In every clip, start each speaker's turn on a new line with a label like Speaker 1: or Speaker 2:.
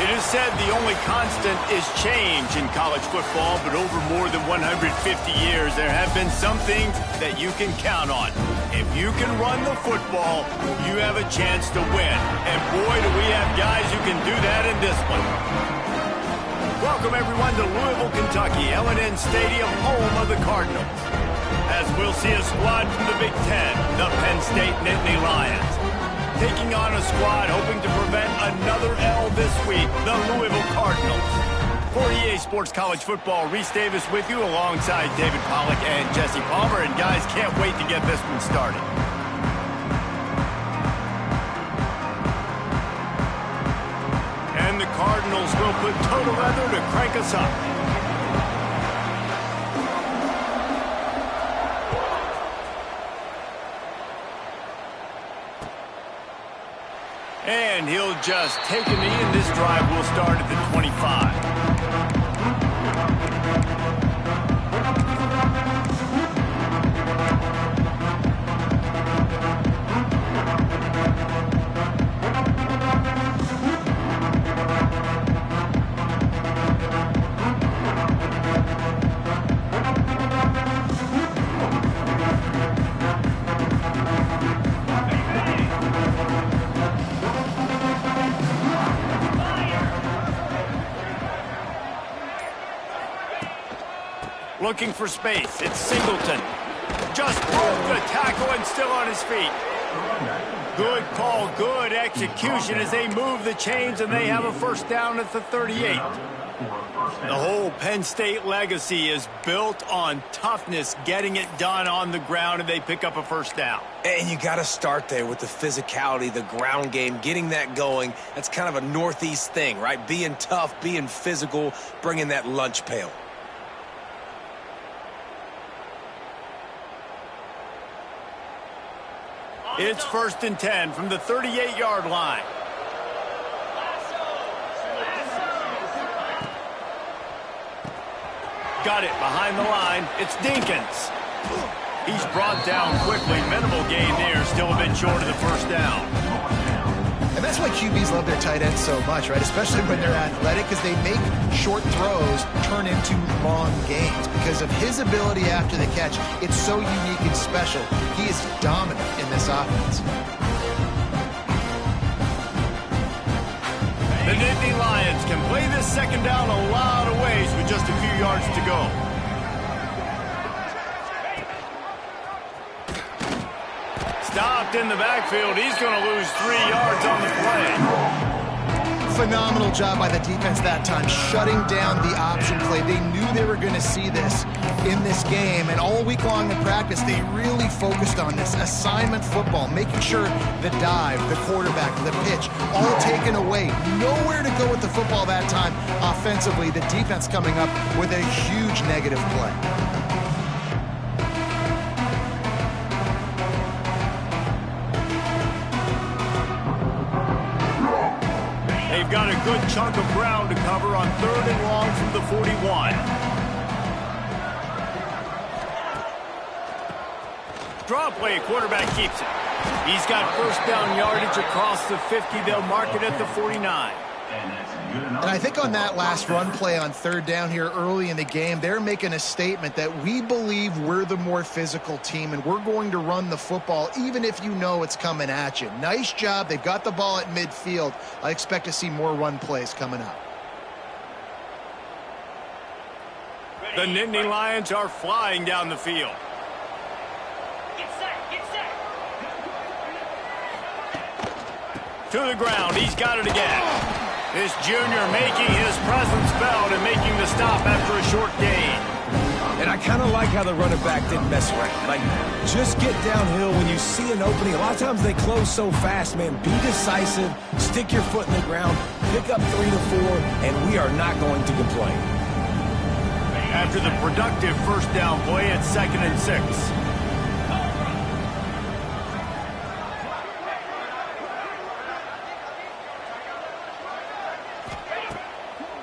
Speaker 1: It is said the only constant is change in college football, but over more than 150 years, there have been some things that you can count on. If you can run the football, you have a chance to win. And boy, do we have guys who can do that in this one. Welcome, everyone, to Louisville, Kentucky, L&N Stadium, home of the Cardinals. As we'll see a squad from the Big Ten, the Penn State Nittany Lions. Taking on a squad hoping to prevent another L this week, the Louisville Cardinals. For EA Sports College Football, Reese Davis with you alongside David Pollack and Jesse Palmer. And guys, can't wait to get this one started. And the Cardinals will put toe to leather to crank us up. And he'll just take a knee, and this drive will start at the 25. Looking for space. It's Singleton. Just broke the tackle and still on his feet. Good call, good execution as they move the chains, and they have a first down at the 38. The whole Penn State legacy is built on toughness, getting it done on the ground, and they pick up a first down.
Speaker 2: And you got to start there with the physicality, the ground game, getting that going. That's kind of a Northeast thing, right? Being tough, being physical, bringing that lunch pail.
Speaker 1: It's 1st and 10 from the 38-yard line. Got it behind the line. It's Dinkins. He's brought down quickly. Minimal gain there. Still a bit short of the first down.
Speaker 3: And that's why QBs love their tight ends so much, right? Especially when they're athletic, because they make short throws turn into long gains. Because of his ability after the catch, it's so unique and special. He is dominant in this offense.
Speaker 1: The Nittany Lions can play this second down a lot of ways with just a few yards to go. Stopped in the backfield. He's going to lose 3 yards on the play.
Speaker 3: Phenomenal job by the defense that time, shutting down the option play. They knew they were going to see this in this game, and all week long in practice, they really focused on this assignment football, making sure the dive, the quarterback, the pitch, all taken away. Nowhere to go with the football that time offensively. The defense coming up with a huge negative play.
Speaker 1: They've got a good chunk of ground to cover on 3rd and long from the 41. Draw play, quarterback keeps it. He's got first down yardage across the 50. They'll mark it at the 49.
Speaker 3: And I think on that last run play on 3rd down here early in the game, they're making a statement that we believe we're the more physical team and we're going to run the football even if you know it's coming at you. Nice job. They've got the ball at midfield. I expect to see more run plays coming up.
Speaker 1: The Nittany Lions are flying down the field. To the ground. He's got it again. This junior making his presence felt and making the stop after a short gain.
Speaker 2: And I kind of like how the running back didn't mess around. Like, just get downhill when you see an opening. A lot of times they close so fast, man. Be decisive, stick your foot in the ground, pick up 3 to 4, and we are not going to complain.
Speaker 1: After the productive first down play, it's 2nd and 6.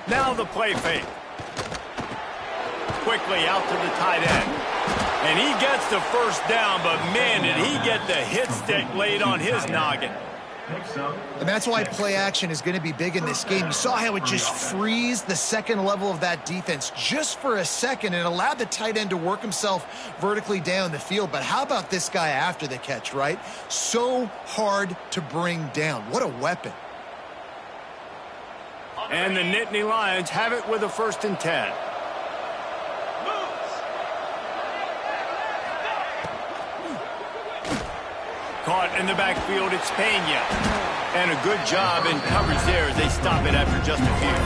Speaker 1: Now the play fake. Quickly out to the tight end. And he gets the first down, but man, did he get the hit stick laid on his noggin.
Speaker 3: And that's why play action is going to be big in this game. You saw how it just frees the second level of that defense just for a second and allowed the tight end to work himself vertically down the field. But how about this guy after the catch, right? So hard to bring down. What a weapon.
Speaker 1: And the Nittany Lions have it with a 1st and 10. Caught in the backfield, it's Pena. And a good job in coverage there as they stop it after just a few.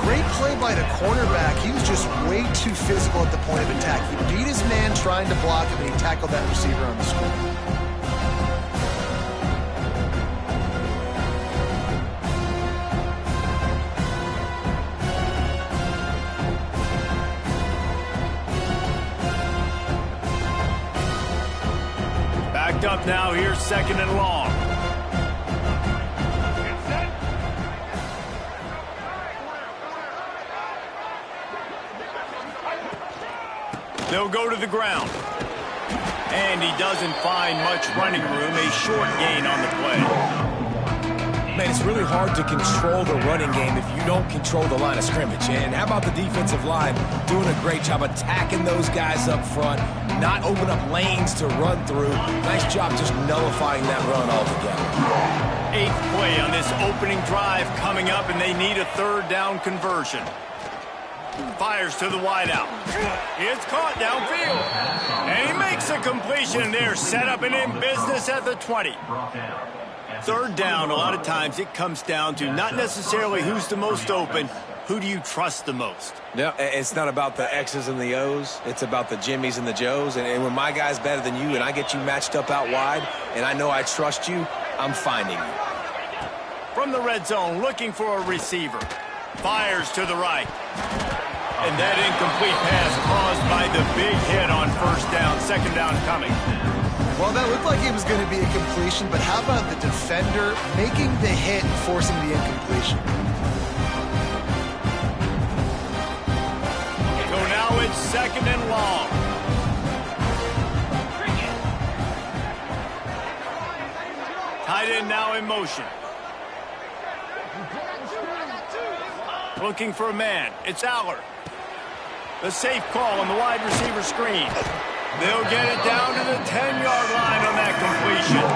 Speaker 3: Great play by the cornerback. He was just way too physical at the point of attack. He beat his man trying to block him, and he tackled that receiver on the screen.
Speaker 1: Up now, here's 2nd and long. They'll go to the ground. And he doesn't find much running room, a short gain on the play.
Speaker 2: Man, it's really hard to control the running game if you don't control the line of scrimmage. And how about the defensive line doing a great job attacking those guys up front, not open up lanes to run through. Nice job just nullifying that run altogether.
Speaker 1: 8th play on this opening drive coming up, and they need a 3rd down conversion. Fires to the wideout. It's caught downfield. And he makes a completion there, set up and in business at the 20. 3rd down, a lot of times it comes down to not necessarily who's the most open, who do you trust the most?
Speaker 2: Yeah, it's not about the X's and the O's. It's about the Jimmys and the Joes. And when my guy's better than you and I get you matched up out wide and I know I trust you, I'm finding you.
Speaker 1: From the red zone, looking for a receiver. Fires to the right. And that incomplete pass caused by the big hit on 1st down, 2nd down coming.
Speaker 3: Well, that looked like it was going to be a completion, but how about the defender making the hit and forcing the incompletion?
Speaker 1: So now it's 2nd and long. Tight end now in motion. Looking for a man. It's Aller. The safe call on the wide receiver screen. They'll get it down to the 10-yard line on that completion.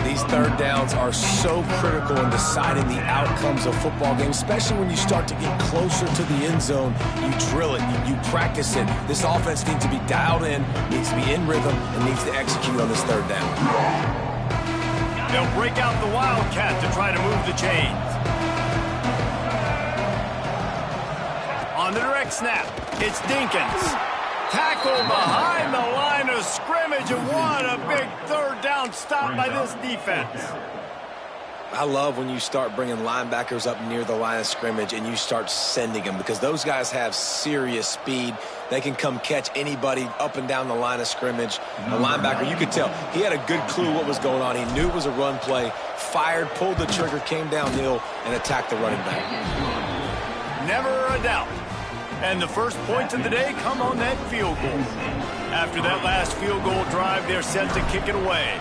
Speaker 2: These 3rd downs are so critical in deciding the outcomes of football games, especially when you start to get closer to the end zone. You drill it, you practice it. This offense needs to be dialed in, needs to be in rhythm, and needs to execute on this 3rd down.
Speaker 1: They'll break out the Wildcat to try to move the chains. On the direct snap, it's Dinkins. Tackle behind the line of scrimmage, and what a big 3rd down stop by this defense.
Speaker 2: I love when you start bringing linebackers up near the line of scrimmage and you start sending them, because those guys have serious speed. They can come catch anybody up and down the line of scrimmage. A linebacker, you could tell, he had a good clue what was going on. He knew it was a run play, fired, pulled the trigger, came downhill, and attacked the running back.
Speaker 1: Never a doubt. And the first points of the day come on that field goal. After that last field goal drive, they're set to kick it away.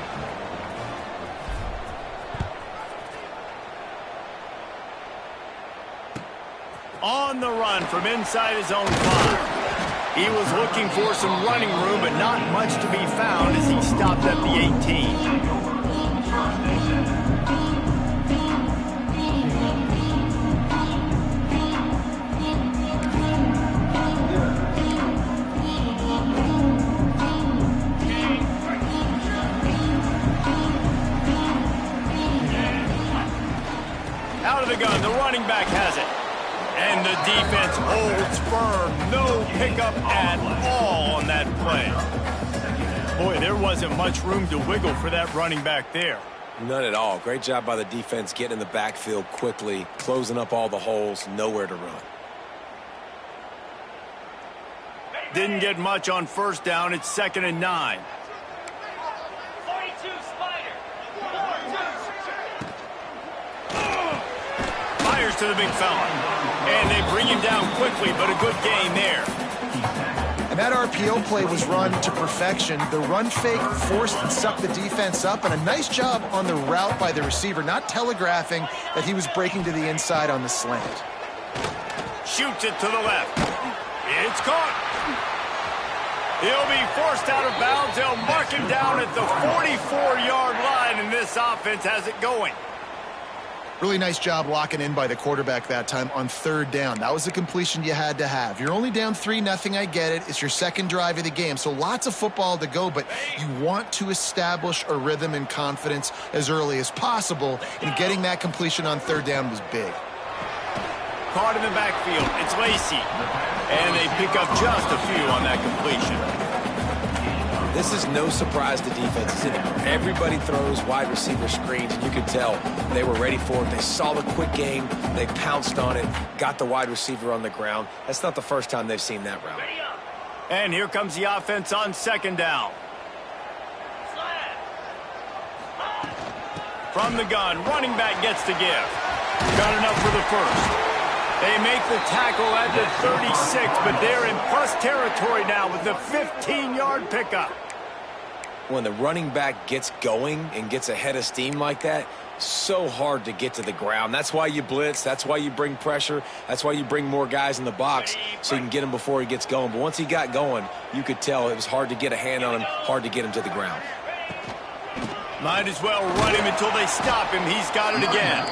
Speaker 1: On the run from inside his own 5. He was looking for some running room, but not much to be found as he stopped at the 18. Out of the gun, the running back has it. And the defense holds firm. No pickup at all on that play. Boy, there wasn't much room to wiggle for that running back there.
Speaker 2: None at all. Great job by the defense getting in the backfield quickly, closing up all the holes, nowhere to run.
Speaker 1: Didn't get much on 1st down. It's 2nd and 9. To the big fella. And they bring him down quickly, but a good gain there.
Speaker 3: And that RPO play was run to perfection. The run fake forced and sucked the defense up, and a nice job on the route by the receiver, not telegraphing that he was breaking to the inside on the slant.
Speaker 1: Shoots it to the left. It's caught. He'll be forced out of bounds. They'll mark him down at the 44-yard line, and this offense has it going.
Speaker 3: Really nice job locking in by the quarterback that time on third down. That was the completion you had to have. You're only down 3-0, I get it. It's your second drive of the game, so lots of football to go, but you want to establish a rhythm and confidence as early as possible, and getting that completion on third down was big.
Speaker 1: Caught in the backfield. It's Lacey. And they pick up just a few on that completion.
Speaker 2: This is no surprise to defenses anymore. Everybody throws wide receiver screens, and you can tell they were ready for it. They saw the quick game. They pounced on it, got the wide receiver on the ground. That's not the first time they've seen that route.
Speaker 1: And here comes the offense on second down. From the gun, running back gets the give. Got enough for the first. They make the tackle at the 36, but they're in plus territory now with the 15-yard pickup.
Speaker 2: When the running back gets going and gets ahead of steam like that, so hard to get to the ground. That's why you blitz. That's why you bring pressure. That's why you bring more guys in the box so you can get him before he gets going. But once he got going, you could tell it was hard to get a hand on him, hard to get him to the ground.
Speaker 1: Might as well run him until they stop him. He's got it again.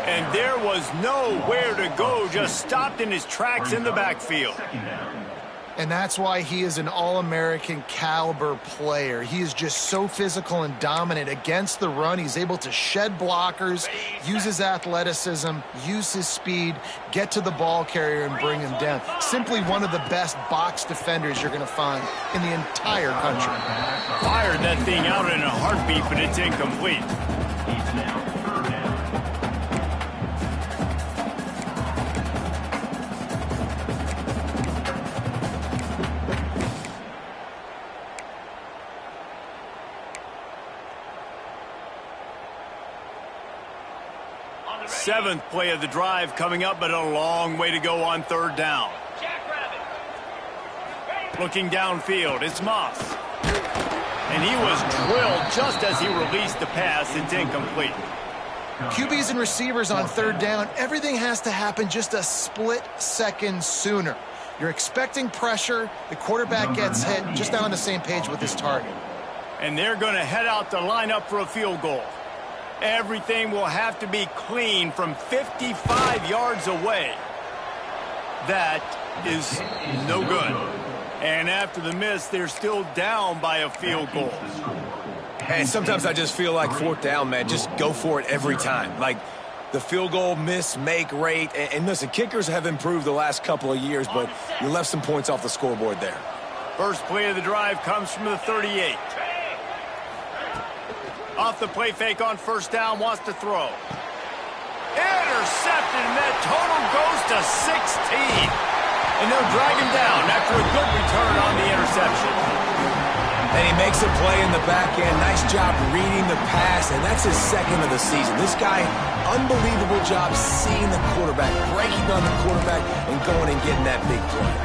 Speaker 1: And there was nowhere to go, just stopped in his tracks in the backfield.
Speaker 3: And that's why he is an All-American caliber player. He is just so physical and dominant against the run. He's able to shed blockers, use his athleticism, use his speed, get to the ball carrier and bring him down. Simply one of the best box defenders you're going to find in the entire country.
Speaker 1: Fired that thing out in a heartbeat, but it's incomplete. Seventh play of the drive coming up, but a long way to go on third down. Looking downfield, it's Moss. And he was drilled just as he released the pass. It's incomplete.
Speaker 3: QBs and receivers on third down, everything has to happen just a split second sooner. You're expecting pressure, the quarterback gets hit, just not on the same page with his target.
Speaker 1: And they're going to head out to line up for a field goal. Everything will have to be clean from 55 yards away. That is no good. And after the miss, they're still down by a field goal.
Speaker 2: And sometimes I just feel like fourth down, man, just go for it every time. Like the field goal miss, make rate. And listen, kickers have improved the last couple of years, but you left some points off the scoreboard there.
Speaker 1: First play of the drive comes from the 38. Off the play fake on first down, wants to throw. Intercepted, and that total goes to 16. And they'll drag him down after a good return on the interception.
Speaker 2: And he makes a play in the back end. Nice job reading the pass, and that's his second of the season. This guy, unbelievable job seeing the quarterback, breaking on the quarterback, and going and getting that big play.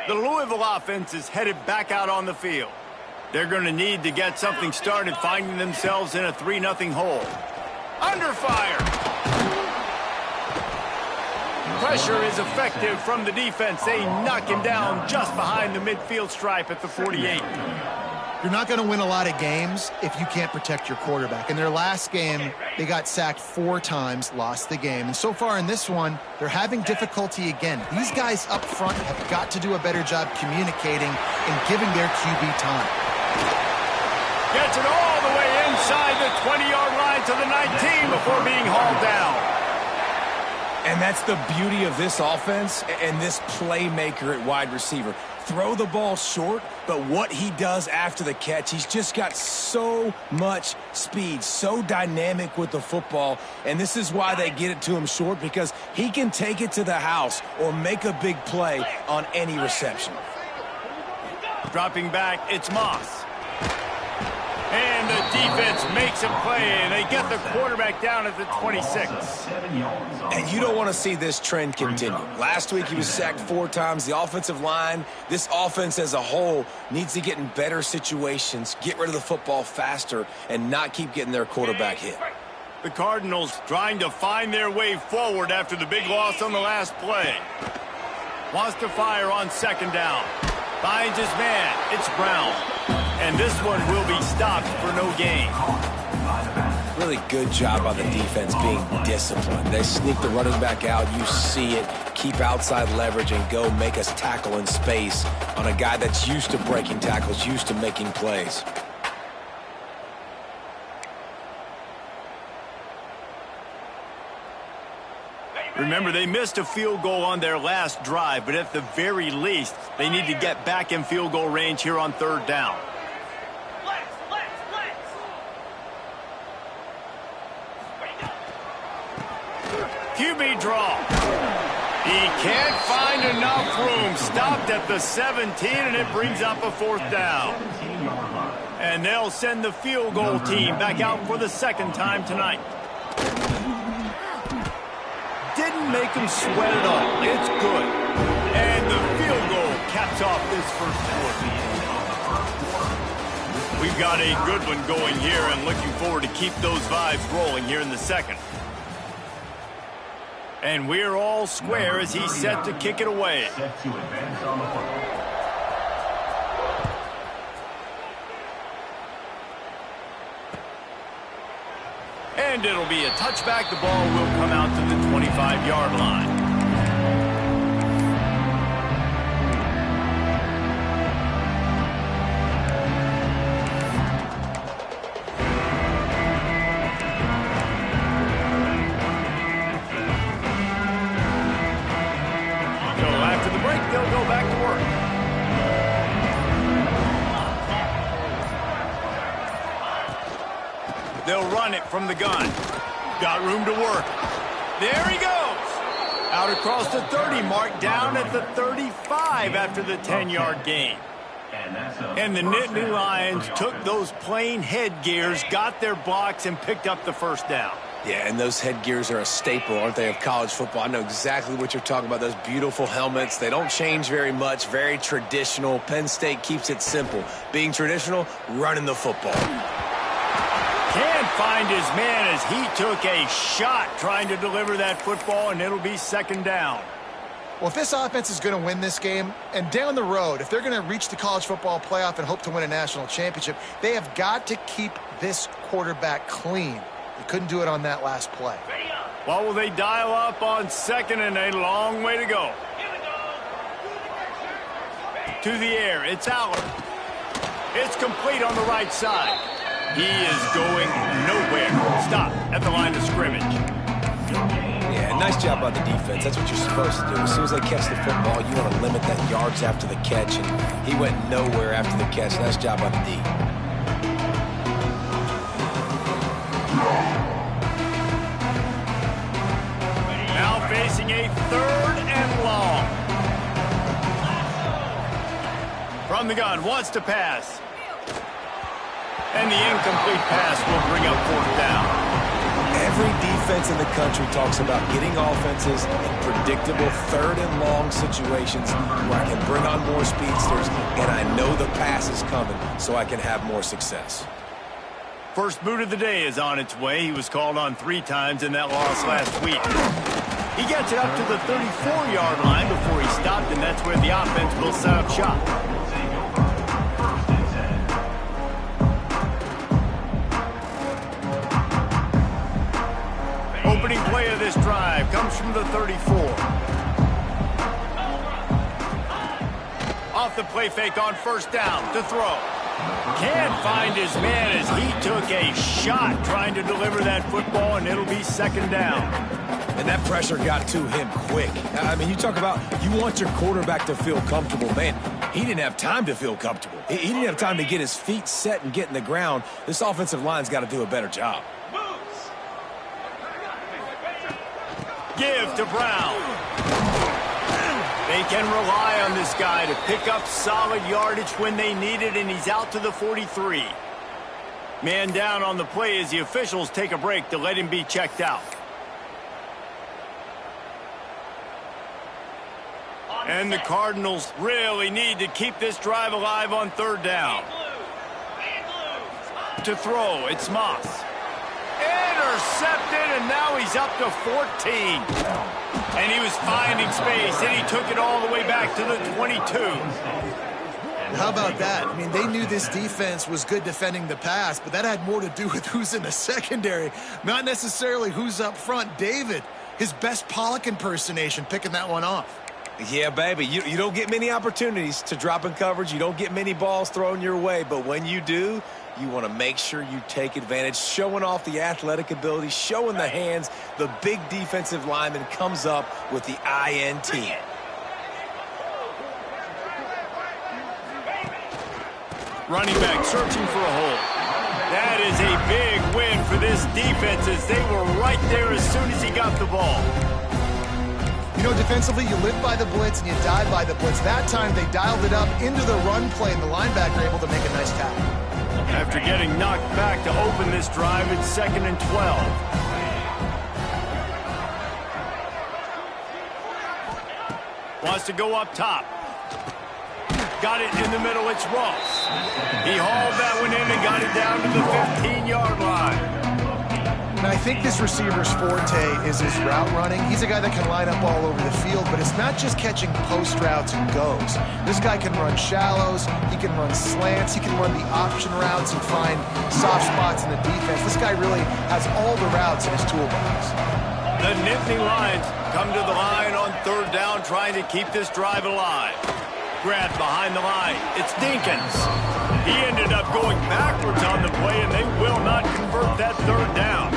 Speaker 1: The Louisville offense is headed back out on the field. They're going to need to get something started, finding themselves in a 3-0 hole. Under fire. Pressure is effective from the defense. They knock him down just behind the midfield stripe at the 48.
Speaker 3: You're not going to win a lot of games if you can't protect your quarterback. In their last game, they got sacked 4 times, lost the game. And so far in this one, they're having difficulty again. These guys up front have got to do a better job communicating and giving their QB time.
Speaker 1: Gets it all the way inside the 20-yard line to the 19 before being hauled down.
Speaker 2: And that's the beauty of this offense and this playmaker at wide receiver. Throw the ball short, but what he does after the catch, he's just got so much speed, so dynamic with the football, and this is why they get it to him short, because he can take it to the house or make a big play on any reception.
Speaker 1: Dropping back, it's Moss. And the defense makes a play, and they get the quarterback down at the 26.
Speaker 2: And you don't want to see this trend continue. Last week he was sacked 4 times. The offensive line, this offense as a whole, needs to get in better situations, get rid of the football faster, and not keep getting their quarterback hit.
Speaker 1: The Cardinals trying to find their way forward after the big loss on the last play. Wants to fire on second down. Finds his man. It's Brown. And this one will be stopped for no gain.
Speaker 2: Really good job by the defense being disciplined. They sneak the running back out. You see it. Keep outside leverage and go make us tackle in space on a guy that's used to breaking tackles, used to making plays.
Speaker 1: Remember, they missed a field goal on their last drive, but at the very least, they need to get back in field goal range here on third down. QB draw. He can't find enough room. Stopped at the 17, and it brings up a 4th down. And they'll send the field goal team back out for the second time tonight. Didn't make him sweat it all. It's good. And the field goal caps off this first quarter. We've got a good one going here, and looking forward to keep those vibes rolling here in the second. And we're all square as he's set to kick it away. And it'll be a touchback. The ball will come out to the 25-yard line. They'll go back to work. They'll run it from the gun. Got room to work. There he goes. Out across the 30 mark, down at the 35 after the 10-yard gain. And the Nittany Lions took those plain headgears, got their blocks, and picked up the first down.
Speaker 2: Yeah, and those headgears are a staple, aren't they, of college football? I know exactly what you're talking about, those beautiful helmets. They don't change very much, very traditional. Penn State keeps it simple. Being traditional, running the football.
Speaker 1: Can't find his man as he took a shot trying to deliver that football, and it'll be second down.
Speaker 3: Well, if this offense is going to win this game, and down the road, if they're going to reach the college football playoff and hope to win a national championship, they have got to keep this quarterback clean. They couldn't do it on that last play.
Speaker 1: Well, will they dial up on second, and a long way to go. To the air, it's Aller. It's complete on the right side. He is going nowhere. Stop at the line of scrimmage.
Speaker 2: Yeah, nice job by the defense. That's what you're supposed to do. As soon as they catch the football, you want to limit that yards after the catch, and he went nowhere after the catch. Nice job by the D.
Speaker 1: Now facing a 3rd and long. From the gun, wants to pass. And the incomplete pass will bring up 4th down.
Speaker 2: Every defense in the country talks about getting offenses in predictable 3rd and long situations where I can bring on more speedsters, and I know the pass is coming, so I can have more success.
Speaker 1: First boot of the day is on its way. He was called on 3 times in that loss last week. He gets it up to the 34-yard line before he stopped, and that's where the offense will set up shop. Opening play of this drive comes from the 34. Off the play fake on first down to throw. Can't find his man as he took a shot trying to deliver that football, and it'll be second down.
Speaker 2: And that pressure got to him quick. I mean, you talk about you want your quarterback to feel comfortable. Man, he didn't have time to feel comfortable. He didn't have time to get his feet set and get in the ground. This offensive line's got to do a better job.
Speaker 1: Give to Brown. They can rely on this guy to pick up solid yardage when they need it, and he's out to the 43. Man down on the play as the officials take a break to let him be checked out. And the Cardinals really need to keep this drive alive on third down. To throw, it's Moss. Intercepted, and now he's up to 14. And he was finding space, and he took it all the way back to the 22.
Speaker 3: How about that? I mean, they knew this defense was good defending the pass, but that had more to do with who's in the secondary, not necessarily who's up front. David, his best Pollock impersonation, picking that one off.
Speaker 2: Yeah, baby, you don't get many opportunities to drop in coverage. You don't get many balls thrown your way, but when you do, you want to make sure you take advantage, showing off the athletic ability, showing the hands. The big defensive lineman comes up with the INT.
Speaker 1: Running back searching for a hole. That is a big win for this defense as they were right there as soon as he got the ball.
Speaker 3: You know, defensively, you live by the blitz and you die by the blitz. That time, they dialed it up into the run play, and the linebacker able to make a nice tackle.
Speaker 1: After getting knocked back to open this drive, it's 2nd and 12. Wants to go up top. Got it in the middle, it's Ross. He hauled that one in and got it down to the 15-yard line.
Speaker 3: And I think this receiver's forte is his route running. He's a guy that can line up all over the field, but it's not just catching post routes and goes. This guy can run shallows, he can run slants, he can run the option routes and find soft spots in the defense. This guy really has all the routes in his toolbox.
Speaker 1: The Nittany Lions come to the line on third down, trying to keep this drive alive. Grabbed behind the line, it's Dinkins. He ended up going backwards on the play, and they will not convert that third down.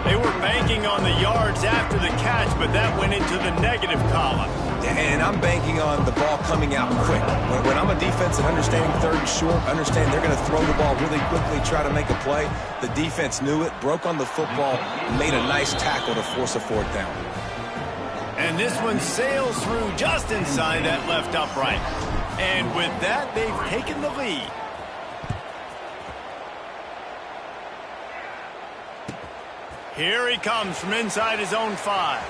Speaker 1: They were banking on the yards after the catch, but that went into the negative column.
Speaker 2: And I'm banking on the ball coming out quick. When I'm a defense and understanding third and short, understand they're going to throw the ball really quickly, try to make a play. The defense knew it, broke on the football, made a nice tackle to force a fourth down.
Speaker 1: And this one sails through just inside that left upright. And with that, they've taken the lead. Here he comes from inside his own 5.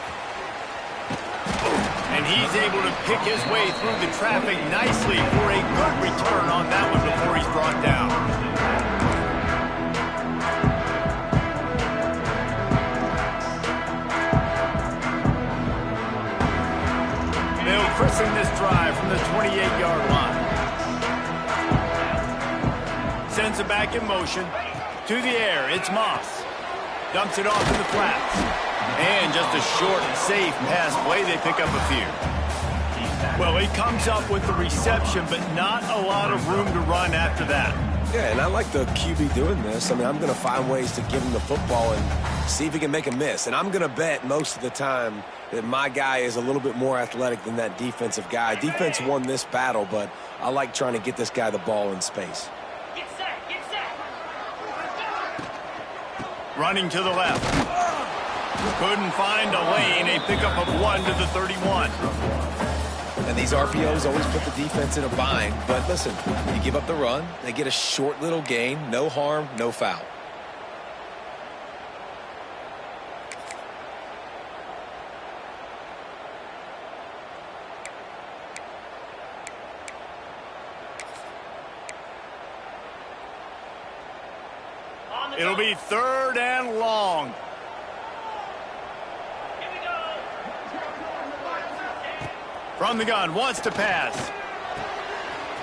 Speaker 1: And he's able to pick his way through the traffic nicely for a good return on that one before he's brought down. They'll christen this drive from the 28-yard line. Sends it back in motion. To the air, it's Moss. Dumps it off in the flats. And just a short and safe pass play, they pick up a few. Well, he comes up with the reception, but not a lot of room to run after that.
Speaker 2: Yeah, and I like the QB doing this. I mean, I'm going to find ways to give him the football and see if he can make a miss. And I'm going to bet most of the time that my guy is a little bit more athletic than that defensive guy. Defense won this battle, but I like trying to get this guy the ball in space.
Speaker 1: Running to the left. Couldn't find a lane. A pickup of 1 to the 31.
Speaker 2: And these RPOs always put the defense in a bind. But listen, you give up the run, they get a short little gain. No harm, no foul.
Speaker 1: It'll be 3rd and long. From the gun, wants to pass.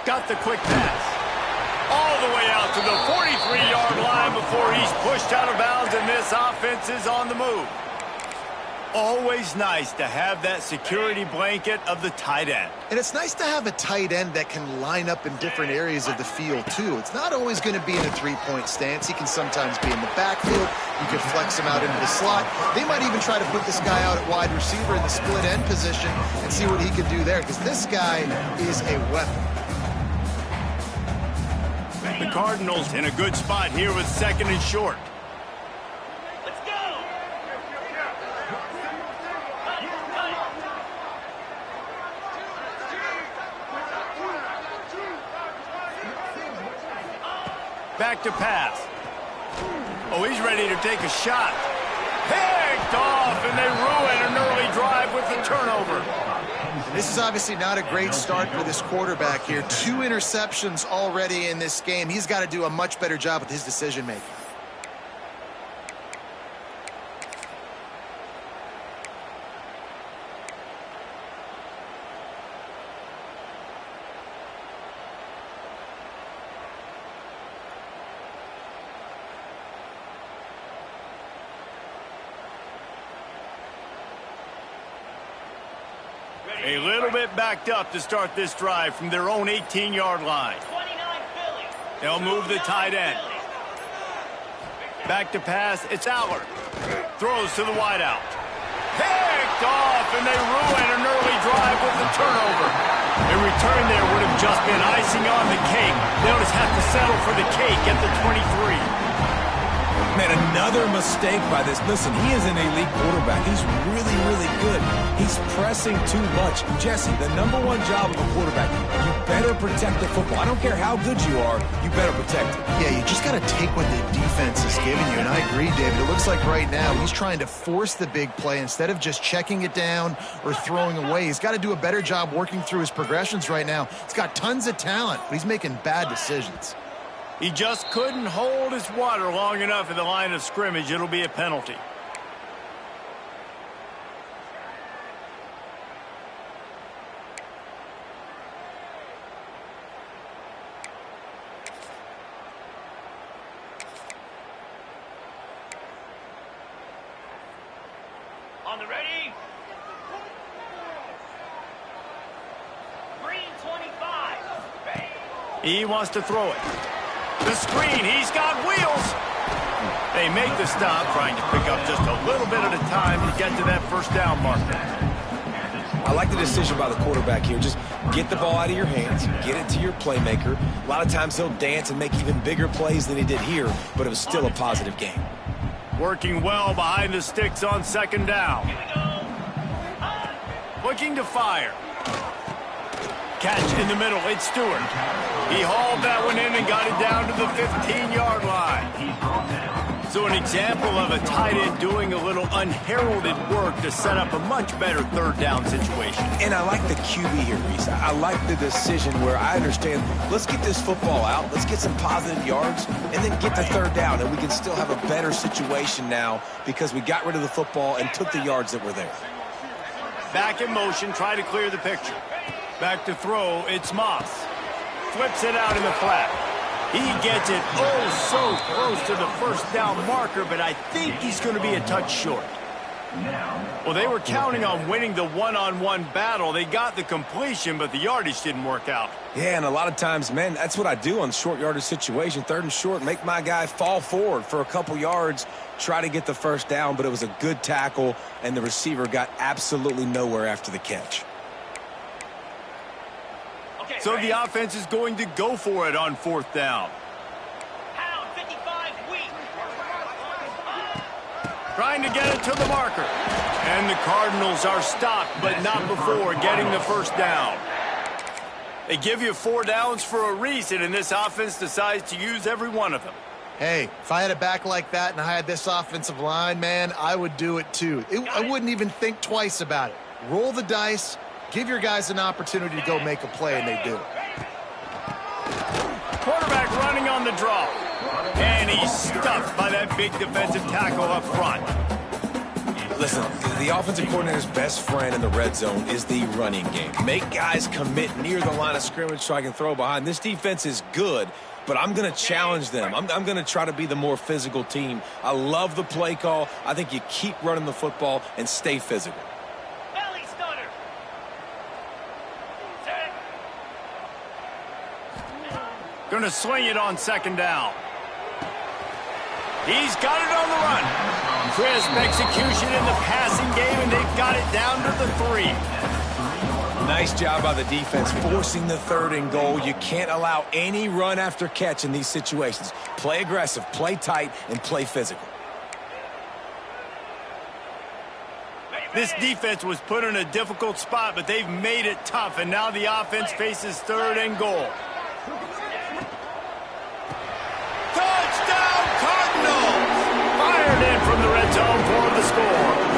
Speaker 1: Got the quick pass. All the way out to the 43-yard line before he's pushed out of bounds, and this offense is on the move. always nice to have that security blanket of the tight end.
Speaker 3: And it's nice to have a tight end that can line up in different areas of the field, too. It's not always going to be in a three-point stance. He can sometimes be in the backfield. You can flex him out into the slot. They might even try to put this guy out at wide receiver in the split end position and see what he can do there, because this guy is a weapon.
Speaker 1: The Cardinals in a good spot here with 2nd and short. Back to pass. Oh, he's ready to take a shot. Picked off, and they ruin an early drive with the turnover.
Speaker 3: This is obviously not a great start for this quarterback here. 2 interceptions already in this game. He's got to do a much better job with his decision-making.
Speaker 1: A little bit backed up to start this drive from their own 18-yard line. They'll move the tight end. Back to pass, it's Aller. Throws to the wideout. Picked off, and they ruin an early drive with the turnover. A return there would have just been icing on the cake. They'll just have to settle for the cake at the 23.
Speaker 2: Man, another mistake by this. Listen, he is an elite quarterback. He's really, really good. He's pressing too much. Jesse, the #1 job of a quarterback, you better protect the football. I don't care how good you are, you better protect it.
Speaker 3: Yeah, you just got to take what the defense is giving you, and I agree, David. It looks like right now he's trying to force the big play instead of just checking it down or throwing away. He's got to do a better job working through his progressions right now. He's got tons of talent, but he's making bad decisions.
Speaker 1: He just couldn't hold his water long enough in the line of scrimmage. It'll be a penalty.
Speaker 4: On the ready? Green 25.
Speaker 1: He wants to throw it. The screen, he's got wheels. They make the stop, trying to pick up just a little bit at a time to get to that first down marker.
Speaker 2: I like the decision by the quarterback here. Just get the ball out of your hands, get it to your playmaker. A lot of times he'll dance and make even bigger plays than he did here, but it was still a positive game.
Speaker 1: Working well behind the sticks on 2nd down. Looking to fire. Catch in the middle, it's Stewart. He hauled that one in and got it down to the 15-yard line. So an example of a tight end doing a little unheralded work to set up a much better 3rd down situation.
Speaker 2: And I like the QB here, Reese. I like the decision where I understand, let's get this football out, let's get some positive yards, and then get to 3rd down, and we can still have a better situation now because we got rid of the football and took the yards that were there.
Speaker 1: Back in motion, try to clear the picture. Back to throw, it's Moss. Flips it out in the flat. He gets it so close to the first down marker, but I think he's going to be a touch short. Well, they were counting on winning the one-on-one battle. They got the completion, but the yardage didn't work out.
Speaker 2: Yeah, and a lot of times, man, that's what I do on short yardage situation. 3rd and short, make my guy fall forward for a couple yards, try to get the first down, but it was a good tackle, and the receiver got absolutely nowhere after the catch.
Speaker 1: So the offense is going to go for it on 4th down.
Speaker 4: Pound 55 weak.
Speaker 1: Trying to get it to the marker. And the Cardinals are stopped, but not before getting the first down. They give you 4 downs for a reason, and this offense decides to use every one of them.
Speaker 3: Hey, if I had a back like that and I had this offensive line, man, I would do it too. I wouldn't even think twice about it. Roll the dice. Give your guys an opportunity to go make a play, and they do.
Speaker 1: Quarterback running on the draw. And he's stuffed by that big defensive tackle up front.
Speaker 2: Listen, the offensive coordinator's best friend in the red zone is the running game. Make guys commit near the line of scrimmage so I can throw behind. This defense is good but I'm going to challenge them. I'm going to try to be the more physical team. I love the play call. I think you keep running the football and stay physical.
Speaker 4: Belly stunner. Set.
Speaker 1: Going to swing it on second down. He's got it on the run. Crisp execution in the passing game, and they've got it down to the 3.
Speaker 2: Nice job by the defense, forcing the 3rd and goal. You can't allow any run after catch in these situations. Play aggressive, play tight, and play physical.
Speaker 1: This defense was put in a difficult spot, but they've made it tough, and now the offense faces 3rd and goal. Touchdown, Cardinals! Fired in from the red zone for the score.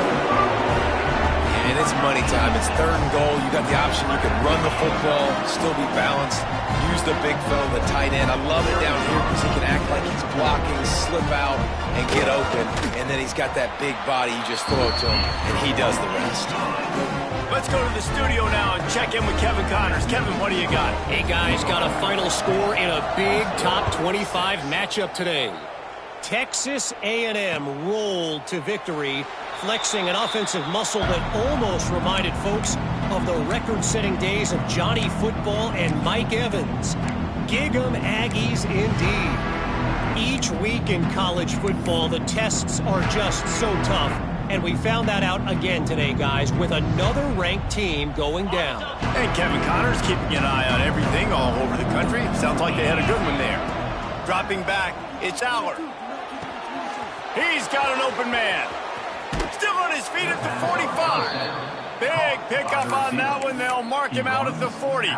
Speaker 2: And it's money time. It's 3rd and goal. You got the option. You can run the football, still be balanced, use the big fella, the tight end. I love it down here because he can act like he's blocking, slip out, and get open. And then he's got that big body. You just throw it to him, and he does the rest.
Speaker 1: Let's go to the studio now and check in with Kevin Connors. Kevin, what do you got?
Speaker 5: Hey, guys, got a final score in a big top 25 matchup today. Texas A&M rolled to victory, flexing an offensive muscle that almost reminded folks of the record-setting days of Johnny Football and Mike Evans. Gig 'em Aggies indeed. Each week in college football, the tests are just so tough, and we found that out again today, guys, with another ranked team going down.
Speaker 1: And Kevin Connors keeping an eye on everything all over the country. Sounds like they had a good one there. Dropping back, it's Aller. He's got an open man. Still on his feet at the 45. Big pickup on that one. They'll mark him out at the 40.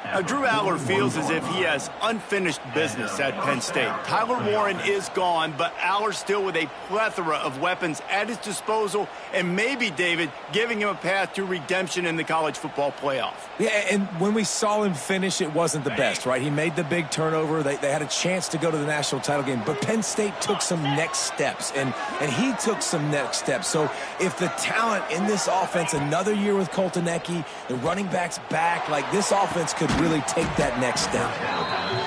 Speaker 1: Now, Drew Aller feels as if he has unfinished business at Penn State. Tyler Warren is gone, but Aller's still with a plethora of weapons at his disposal, and maybe, David, giving him a path to redemption in the college football playoff.
Speaker 2: Yeah, and when we saw him finish, it wasn't the best, right? He made the big turnover. They had a chance to go to the national title game, but Penn State took some next steps, and he took some next steps. So if the talent in this offense, another year with Colton Ecke, the running backs back, like this offense could really take that next step.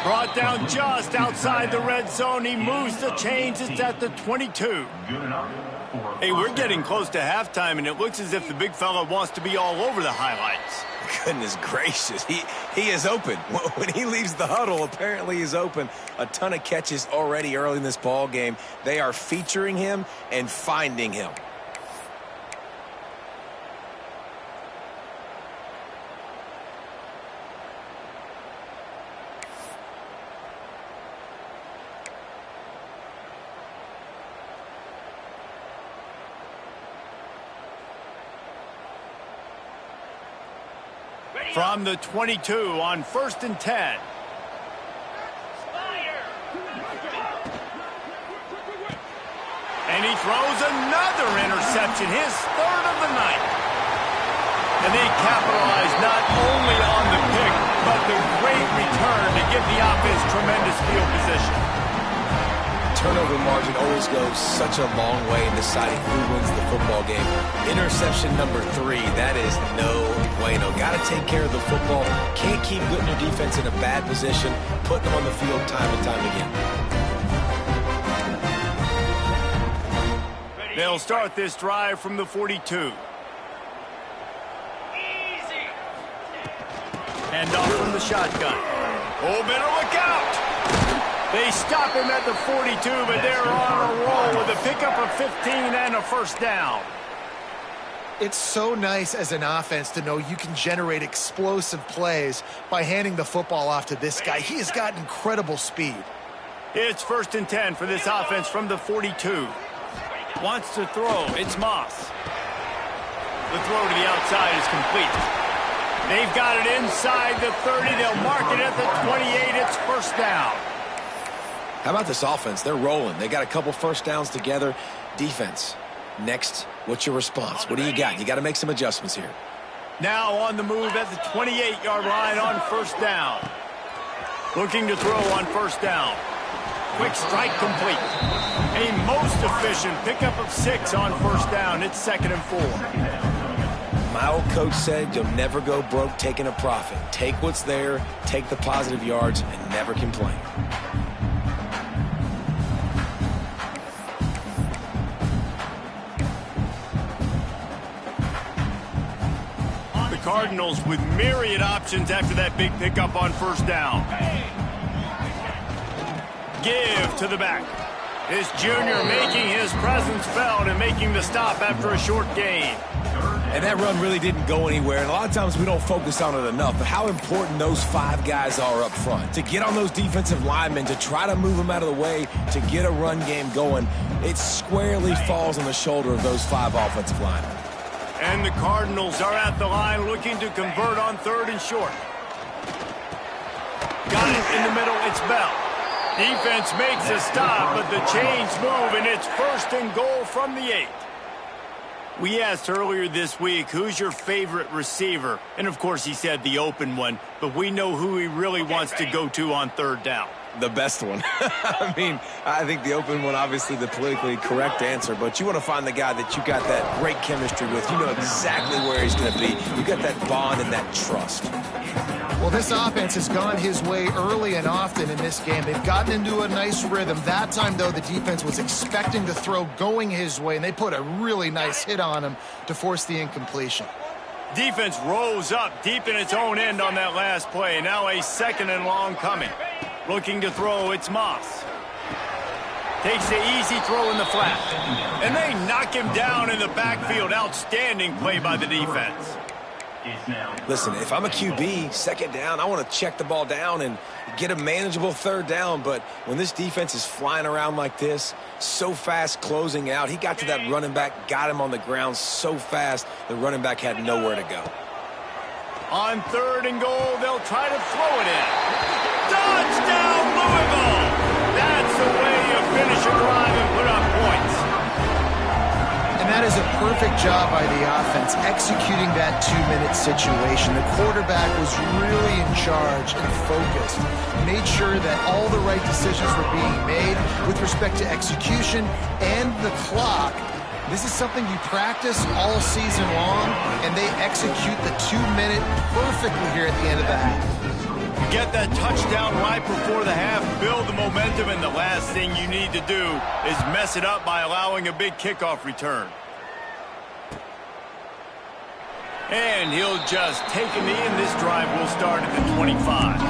Speaker 1: Brought down just outside the red zone. He moves the chains. It's at the 22. Hey, we're getting close to halftime, and it looks as if the big fella wants to be all over the highlights.
Speaker 2: Goodness gracious, he is open. When he leaves the huddle, apparently he's open. A ton of catches already early in this ball game. They are featuring him and finding him.
Speaker 1: From the 22 on 1st and 10. And he throws another interception, his 3rd of the night. And they capitalize not only on the pick, but the great return to give the offense tremendous field position.
Speaker 2: Turnover margin always goes such a long way in deciding who wins the football game. Interception number 3, that is no bueno. Got to take care of the football. Can't keep putting your defense in a bad position, putting them on the field time and time again.
Speaker 1: They'll start this drive from the 42. Hand off from the shotgun. Oh, better look out! They stop him at the 42, but they're on a roll with a pickup of 15 and a 1st down.
Speaker 3: It's so nice as an offense to know you can generate explosive plays by handing the football off to this guy. He has got incredible speed.
Speaker 1: It's 1st and 10 for this offense from the 42. Wants to throw. It's Moss. The throw to the outside is complete. They've got it inside the 30. They'll mark it at the 28. It's 1st down.
Speaker 2: How about this offense? They're rolling. They got a couple 1st downs together. Defense, next, what's your response? What do you got? You got to make some adjustments here.
Speaker 1: Now on the move at the 28-yard line on 1st down. Looking to throw on 1st down. Quick strike complete. A most efficient pickup of 6 on 1st down. It's 2nd and 4.
Speaker 2: My old coach said you'll never go broke taking a profit. Take what's there, take the positive yards, and never complain.
Speaker 1: The Cardinals with myriad options after that big pickup on first down. Give to the back. This junior making his presence felt and making the stop after a short gain.
Speaker 2: And that run really didn't go anywhere, and a lot of times we don't focus on it enough, but how important those 5 guys are up front. To get on those defensive linemen, to try to move them out of the way, to get a run game going, it squarely falls on the shoulder of those 5 offensive linemen.
Speaker 1: And the Cardinals are at the line looking to convert on 3rd and short. Got it in the middle, it's Bell. Defense makes a stop, but the chains move, and it's 1st and goal from the 8. We asked earlier this week, who's your favorite receiver? And, of course, he said the open one, but we know who he really wants to go to on 3rd down.
Speaker 2: The best one. I mean, I think the open one, obviously the politically correct answer, but you want to find the guy that you got that great chemistry with. You know exactly where he's going to be. You got that bond and that trust.
Speaker 3: Well, this offense has gone his way early and often in this game. They've gotten into a nice rhythm. That time, though, the defense was expecting the throw going his way, and they put a really nice hit on him to force the incompletion.
Speaker 1: Defense rose up deep in its own end on that last play. Now a 2nd and long coming. Looking to throw, it's Moss. Takes the easy throw in the flat. And they knock him down in the backfield. Outstanding play by the defense.
Speaker 2: Listen, if I'm a QB, 2nd down, I want to check the ball down and get a manageable 3rd down. But when this defense is flying around like this, so fast closing out, he got to that running back, got him on the ground so fast, the running back had nowhere to go.
Speaker 1: On 3rd and goal, they'll try to throw it in. Touchdown, Louisville! That's the way you finish a drive and put up points.
Speaker 3: And that is a perfect job by the offense, executing that 2-minute situation. The quarterback was really in charge and focused. Made sure that all the right decisions were being made with respect to execution and the clock. This is something you practice all season long, and they execute the 2-minute perfectly here at the end of the half.
Speaker 1: You get that touchdown right before the half, build the momentum, and the last thing you need to do is mess it up by allowing a big kickoff return. And he'll just take a knee, and this drive will start at the 25.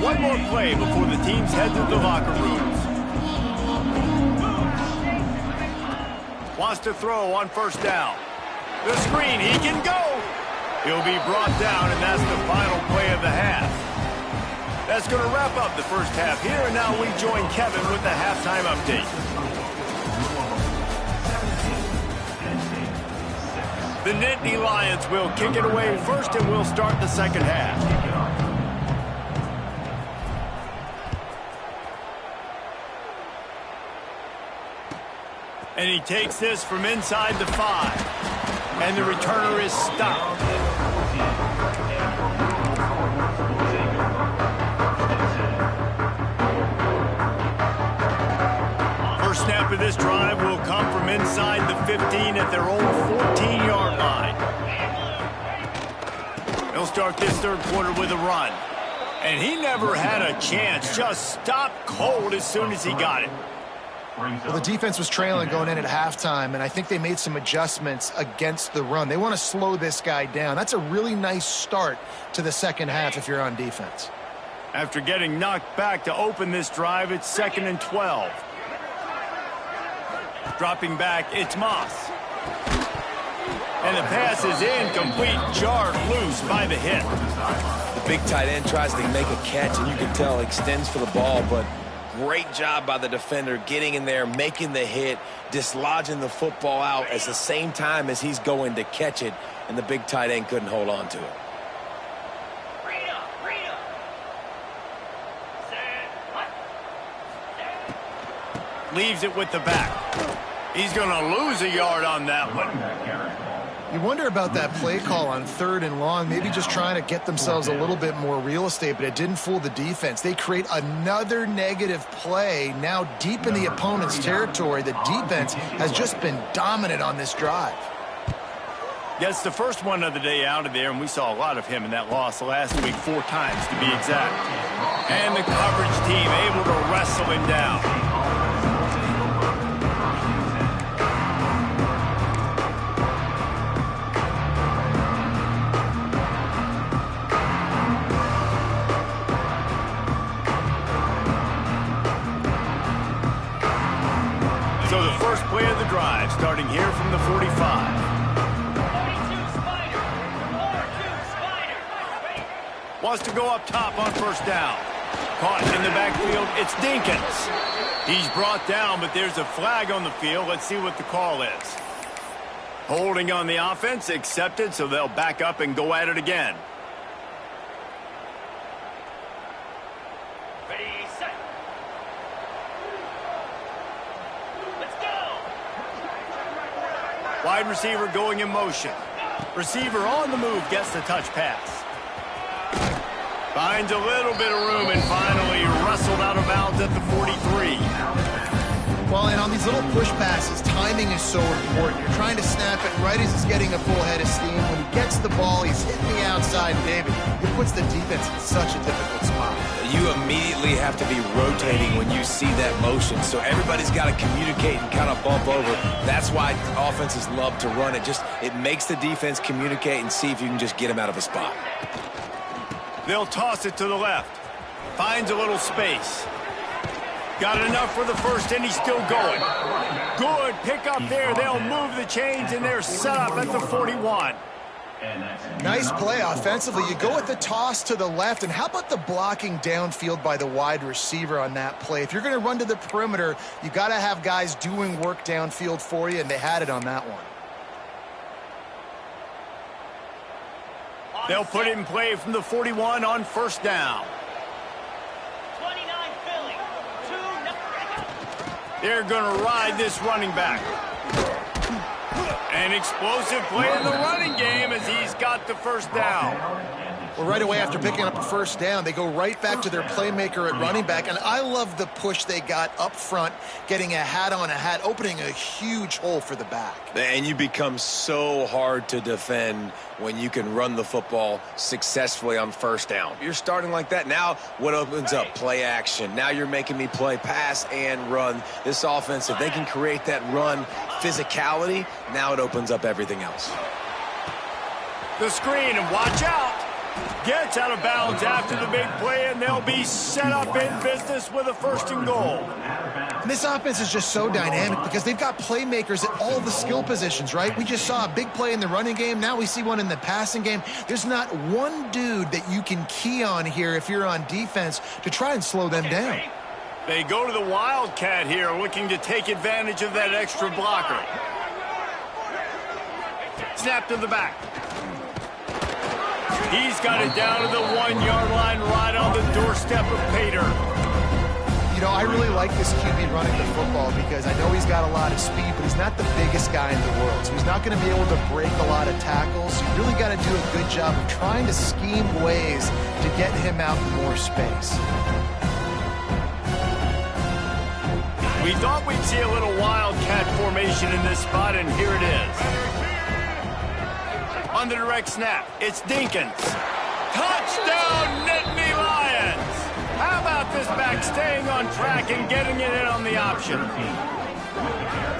Speaker 1: One more play before the teams head to the locker rooms. Wants to throw on 1st down. The screen, he can go. He'll be brought down, and that's the final play of the half. That's going to wrap up the first half here, and now we join Kevin with the halftime update. The Nittany Lions will kick it away first, and we'll start the second half. And he takes this from inside the 5. And the returner is stopped. First snap of this drive will come from inside the 15 at their own 14-yard line. They'll start this 3rd quarter with a run. And he never had a chance. Just stopped cold as soon as he got it.
Speaker 3: Well, the defense was trailing going in at halftime, and I think they made some adjustments against the run. They want to slow this guy down. That's a really nice start to the second half if you're on defense.
Speaker 1: After getting knocked back to open this drive, it's 2nd and 12. Dropping back, it's Moss. And the pass is incomplete, jarred loose by the hit.
Speaker 2: The big tight end tries to make a catch, and you can tell extends for the ball, but great job by the defender getting in there, making the hit, dislodging the football out at the same time as he's going to catch it, and the big tight end couldn't hold on to it.
Speaker 1: Leaves it with the back. He's going to lose a yard on that one.
Speaker 3: You wonder about that play call on 3rd and long, maybe just trying to get themselves a little bit more real estate, but it didn't fool the defense. They create another negative play now deep in the opponent's territory. The defense has just been dominant on this drive.
Speaker 1: Yes, the first one of the day out of there, and we saw a lot of him in that loss last week, 4 times to be exact. And the coverage team able to wrestle him down. So the first play of the drive, starting here from the 45. Wants to go up top on first down. Caught in the backfield, it's Dinkins. He's brought down, but there's a flag on the field. Let's see what the call is. Holding on the offense, accepted, so they'll back up and go at it again.
Speaker 4: Ready, set. Let's go.
Speaker 1: Wide receiver going in motion. Receiver on the move, gets the touch pass. Finds a little bit of room and finally wrestled out of bounds at the 43.
Speaker 3: Well, and on these little push passes, timing is so important. You're trying to snap it right as he's getting a full head of steam. When he gets the ball, he's hitting the outside, David. It puts the defense in such a difficult spot.
Speaker 2: You immediately have to be rotating when you see that motion. So everybody's got to communicate and kind of bump over. That's why offenses love to run it. It makes the defense communicate and see if you can just get him out of a spot.
Speaker 1: They'll toss it to the left. Finds a little space. Got enough for the first, and he's still going. Good pick up there. They'll move the chains, and they're set up at the 41.
Speaker 3: Nice play offensively. You go with the toss to the left, and how about the blocking downfield by the wide receiver on that play? If you're going to run to the perimeter, you got to have guys doing work downfield for you, and they had it on that one.
Speaker 1: They'll put it in play from the 41 on first down.
Speaker 4: 29 Philly. 2-9.
Speaker 1: They're going to ride this running back. An explosive play in the running game as he's got the first down.
Speaker 3: Well, right away after picking up a first down, they go right back to their playmaker at running back. And I love the push they got up front, getting a hat on a hat, opening a huge hole for the back.
Speaker 2: And you become so hard to defend when you can run the football successfully on first down. You're starting like that. Now what opens up? Play action. Now you're making me play pass and run. This offense, if they can create that run physicality, now it opens up everything else.
Speaker 1: The screen, and watch out. Gets out of bounds after the big play, and they'll be set up in business with a 1st and goal.
Speaker 3: And this offense is just so dynamic because they've got playmakers at all the skill positions, right? We just saw a big play in the running game. Now we see one in the passing game. There's not one dude that you can key on here if you're on defense to try and slow them down.
Speaker 1: They go to the Wildcat here, looking to take advantage of that extra blocker. Snap to the back. He's got it down to the 1-yard line right on the doorstep of Pater.
Speaker 3: You know, I really like this QB running the football because I know he's got a lot of speed, but he's not the biggest guy in the world. So he's not going to be able to break a lot of tackles. You really got to do a good job of trying to scheme ways to get him out in more space.
Speaker 1: We thought we'd see a little Wildcat formation in this spot, and here it is. On the direct snap, it's Dinkins. Touchdown, Nittany Lions! How about this back staying on track and getting it in on the option?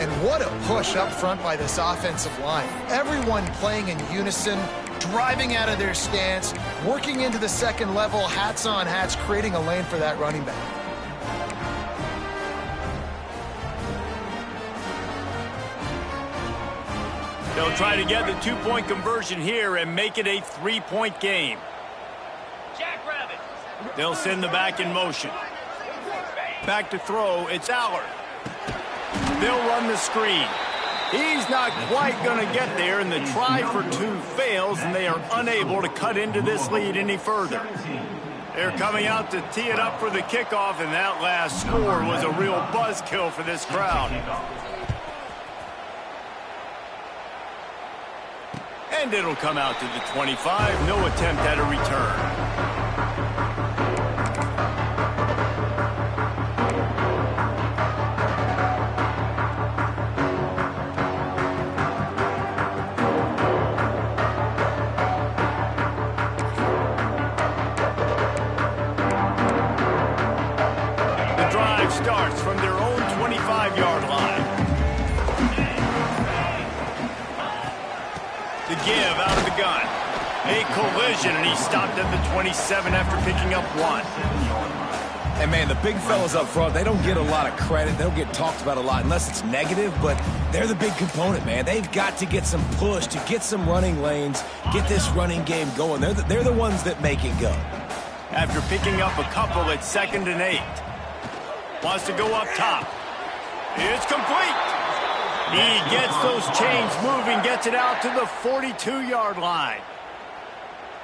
Speaker 3: And what a push up front by this offensive line. Everyone playing in unison, driving out of their stance, working into the second level, hats on hats, creating a lane for that running back.
Speaker 1: They'll try to get the 2-point conversion here and make it a 3-point game.
Speaker 4: Jackrabbit.
Speaker 1: They'll send the back in motion. Back to throw, it's Allard. They'll run the screen. He's not quite going to get there, and the try for 2 fails, and they are unable to cut into this lead any further. They're coming out to tee it up for the kickoff, and that last score was a real buzzkill for this crowd. And it'll come out to the 25. No attempt at a return. Starts from their own 25-yard line. The give out of the gun. A collision, and he stopped at the 27 after picking up 1.
Speaker 2: And, man, the big fellas up front, they don't get a lot of credit. They don't get talked about a lot unless it's negative, but they're the big component, man. They've got to get some push to get some running lanes, get this running game going. They're the ones that make it go.
Speaker 1: After picking up a couple at 2nd and 8. Wants to go up top. It's complete. He gets those chains moving, gets it out to the 42-yard line.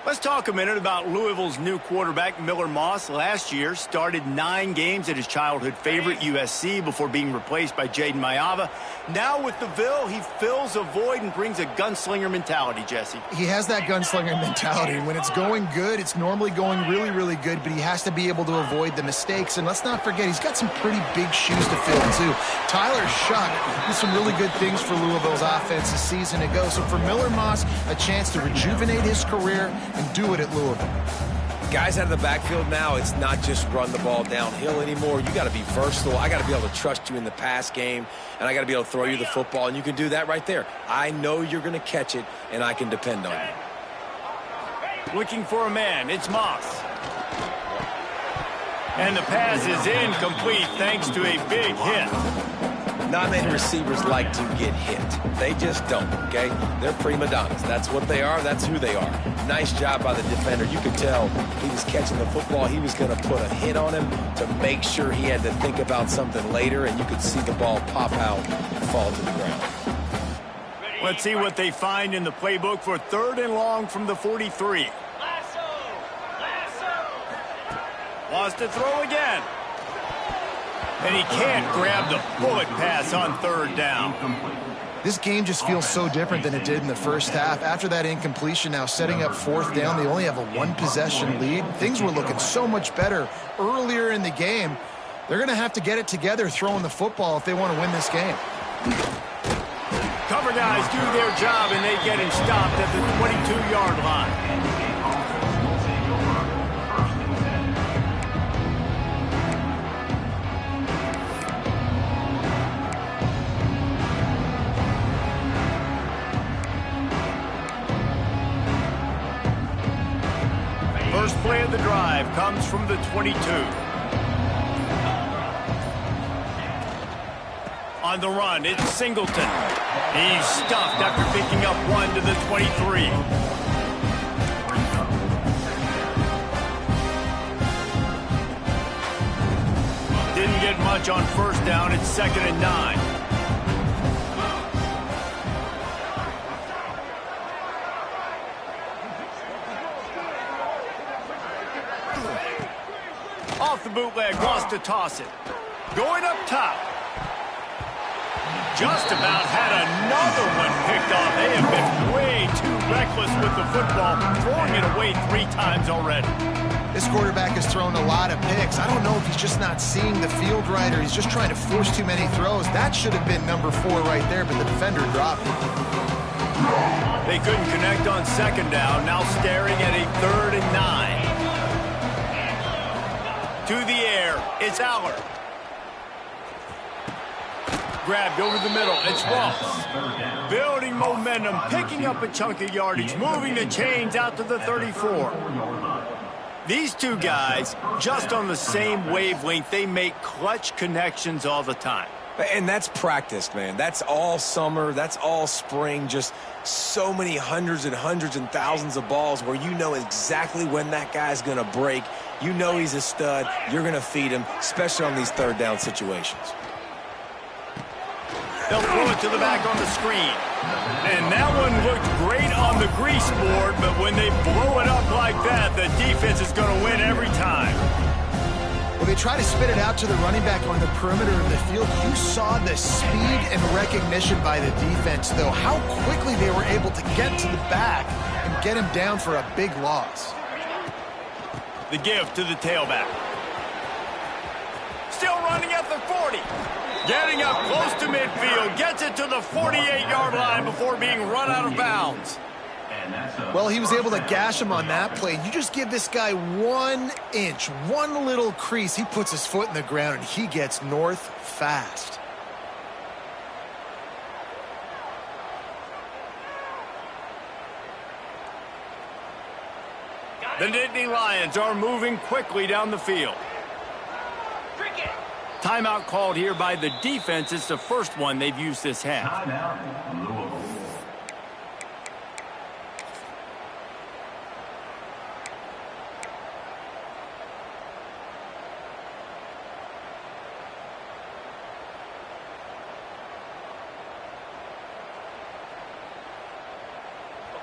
Speaker 1: Let's talk a minute about Louisville's new quarterback, Miller Moss. Last year, started 9 games at his childhood favorite, USC, before being replaced by Jaden Mayava. Now with the Ville, he fills a void and brings a gunslinger mentality, Jesse.
Speaker 3: He has that gunslinger mentality. When it's going good, it's normally going really, really good, but he has to be able to avoid the mistakes. And let's not forget, he's got some pretty big shoes to fill, too. Tyler Shuck did some really good things for Louisville's offense a season ago. So for Miller Moss, a chance to rejuvenate his career and do it at Louisville.
Speaker 2: Guys out of the backfield now, it's not just run the ball downhill anymore. You got to be versatile. I got to be able to trust you in the pass game, and I got to be able to throw you the football, and you can do that right there. I know you're going to catch it, and I can depend on you.
Speaker 1: Looking for a man, it's Moss. And the pass is incomplete thanks to a big hit.
Speaker 2: Not many receivers like to get hit. They just don't, okay? They're prima donnas. That's what they are. That's who they are. Nice job by the defender. You could tell he was catching the football. He was going to put a hit on him to make sure he had to think about something later, and you could see the ball pop out and fall to the ground.
Speaker 1: Let's see what they find in the playbook for 3rd and long from the 43. Wants to throw again. And he can't grab the bullet pass on 3rd down.
Speaker 3: This game just feels so different than it did in the first half. After that incompletion, now setting up 4th down, they only have a 1-possession lead. Things were looking so much better earlier in the game. They're going to have to get it together throwing the football if they want to win this game.
Speaker 1: Cover guys do their job, and they get him stopped at the 22-yard line. First play of the drive comes from the 22. On the run, it's Singleton. He's stuffed after picking up 1 to the 23. Didn't get much on 1st down. It's 2nd and 9. Off the bootleg, wants to toss it. Going up top. Just about had another one picked off. They have been way too reckless with the football, throwing it away 3 times already.
Speaker 3: This quarterback has thrown a lot of picks. I don't know if he's just not seeing the field right or he's just trying to force too many throws. That should have been number 4 right there, but the defender dropped it.
Speaker 1: They couldn't connect on 2nd down. Now staring at a 3rd and 9. To the air, it's Aller. Grabbed over the middle, it's Ross. Building momentum, picking up a chunk of yardage, moving the chains out to the 34. These two guys, just on the same wavelength, they make clutch connections all the time.
Speaker 2: And that's practiced, man. That's all summer. That's all spring. Just so many hundreds and thousands of balls where you know exactly when that guy's going to break. You know he's a stud. You're going to feed him, especially on these 3rd down situations.
Speaker 1: They'll throw it to the back on the screen. And that one looked great on the grease board, but when they blow it up like that, the defense is going to win every time.
Speaker 3: Well, they try to spit it out to the running back on the perimeter of the field. You saw the speed and recognition by the defense, though, how quickly they were able to get to the back and get him down for a big loss.
Speaker 1: The give to the tailback. Still running at the 40. Getting up close to midfield. Gets it to the 48-yard line before being run out of bounds.
Speaker 3: Well, he was able to gash him on that play. You just give this guy 1 inch, one little crease. He puts his foot in the ground, and he gets north fast.
Speaker 1: The Nittany Lions are moving quickly down the field. Timeout called here by the defense. It's the first one they've used this half.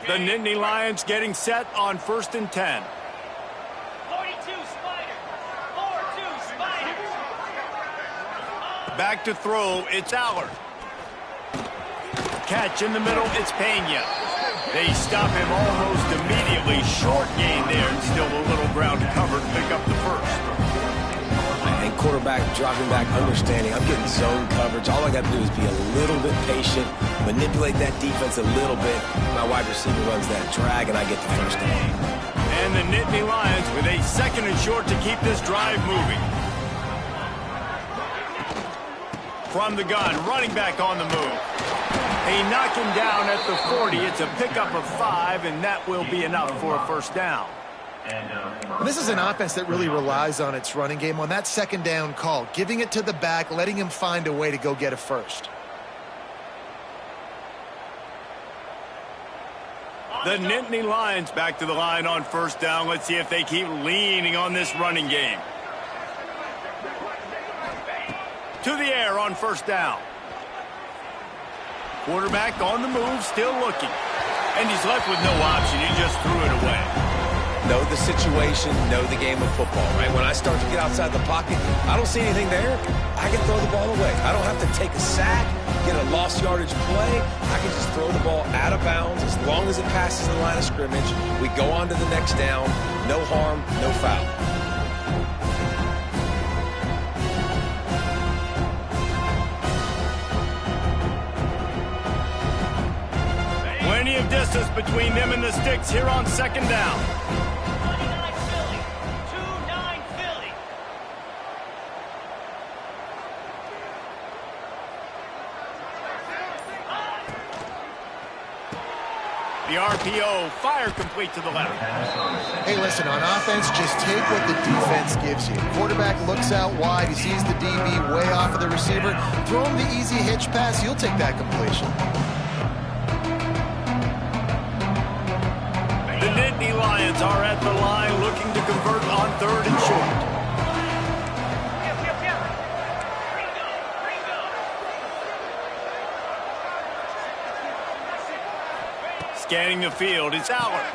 Speaker 1: The Nittany Lions getting set on 1st and 10.
Speaker 4: 42 Spiders. 4-2 Spiders.
Speaker 1: Back to throw, it's Allard. Catch in the middle, it's Pena. They stop him almost immediately. Short gain there, and still a little ground covered to pick up the first.
Speaker 2: And quarterback dropping back, understanding I'm getting zone coverage. All I got to do is be a little bit patient, manipulate that defense a little bit. My wide receiver runs that drag, and I get the first down.
Speaker 1: And the Nittany Lions with a 2nd and short to keep this drive moving. From the gun, running back on the move. They knock him down at the 40. It's a pickup of 5, and that will be enough for a first down.
Speaker 3: This is an offense that really relies on its running game on that 2nd down call, giving it to the back, letting him find a way to go get a first.
Speaker 1: The Nittany Lions back to the line on 1st down. Let's see if they keep leaning on this running game. To the air on 1st down. Quarterback on the move, still looking. And he's left with no option. He just threw it away.
Speaker 2: Know the situation, know the game of football, right? When I start to get outside the pocket, I don't see anything there, I can throw the ball away. I don't have to take a sack, get a lost yardage play. I can just throw the ball out of bounds as long as it passes the line of scrimmage. We go on to the next down. No harm, no foul.
Speaker 1: Plenty of distance between them and the sticks here on 2nd down.
Speaker 4: 29 Philly. 2-9 Philly.
Speaker 1: The RPO, fire complete to the left.
Speaker 3: Hey, listen, on offense, just take what the defense gives you. Quarterback looks out wide. He sees the DB way off of the receiver. Throw him the easy hitch pass. You'll take that completion.
Speaker 1: The Nittany Lions are at the line looking to convert on 3rd and short. Scanning the field, it's Allard.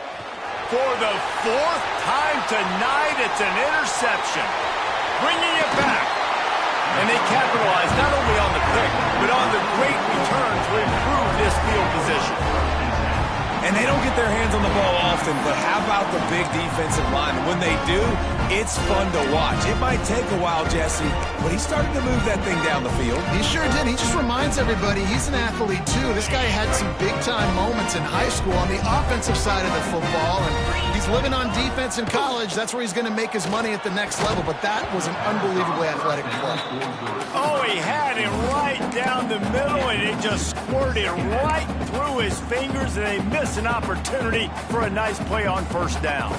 Speaker 1: For the 4th time tonight, it's an interception. Bringing it back. And they capitalize not only on the pick, but on the great return to improve this field position.
Speaker 2: And they don't get their hands on the ball often, but how about the big defensive line? When they do, it's fun to watch. It might take a while, Jesse, but he started to move that thing down the field.
Speaker 3: He sure did. He just reminds everybody he's an athlete, too. This guy had some big-time moments in high school on the offensive side of the football, and he's living on defense in college. That's where he's going to make his money at the next level, but that was an unbelievably athletic play.
Speaker 1: Oh, he had it right down the middle, and it just squirted right through his fingers, and they missed an opportunity for a nice play on 1st down.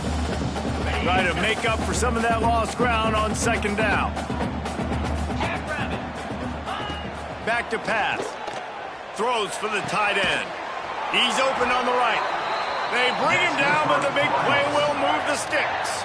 Speaker 1: Try to make up for some of that lost ground on 2nd down. Back to pass. Throws for the tight end. He's open on the right. They bring him down, but the big play will move the sticks.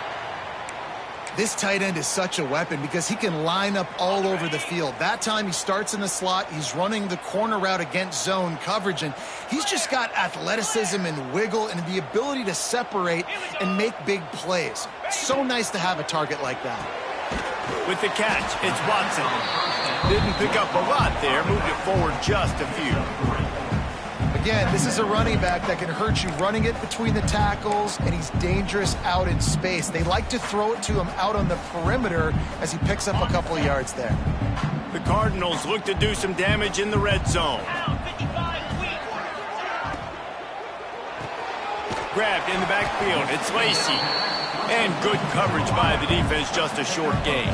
Speaker 3: This tight end is such a weapon because he can line up all over the field. That time he starts in the slot. He's running the corner route against zone coverage, and he's just got athleticism and wiggle and the ability to separate and make big plays. It's so nice to have a target like that.
Speaker 1: With the catch, it's Watson. Didn't pick up a lot there, moved it forward just a few.
Speaker 3: Again, this is a running back that can hurt you running it between the tackles, and he's dangerous out in space. They like to throw it to him out on the perimeter as he picks up a couple of yards there.
Speaker 1: The Cardinals look to do some damage in the red zone. Grabbed in the backfield, it's Lacy. And good coverage by the defense, just a short gain.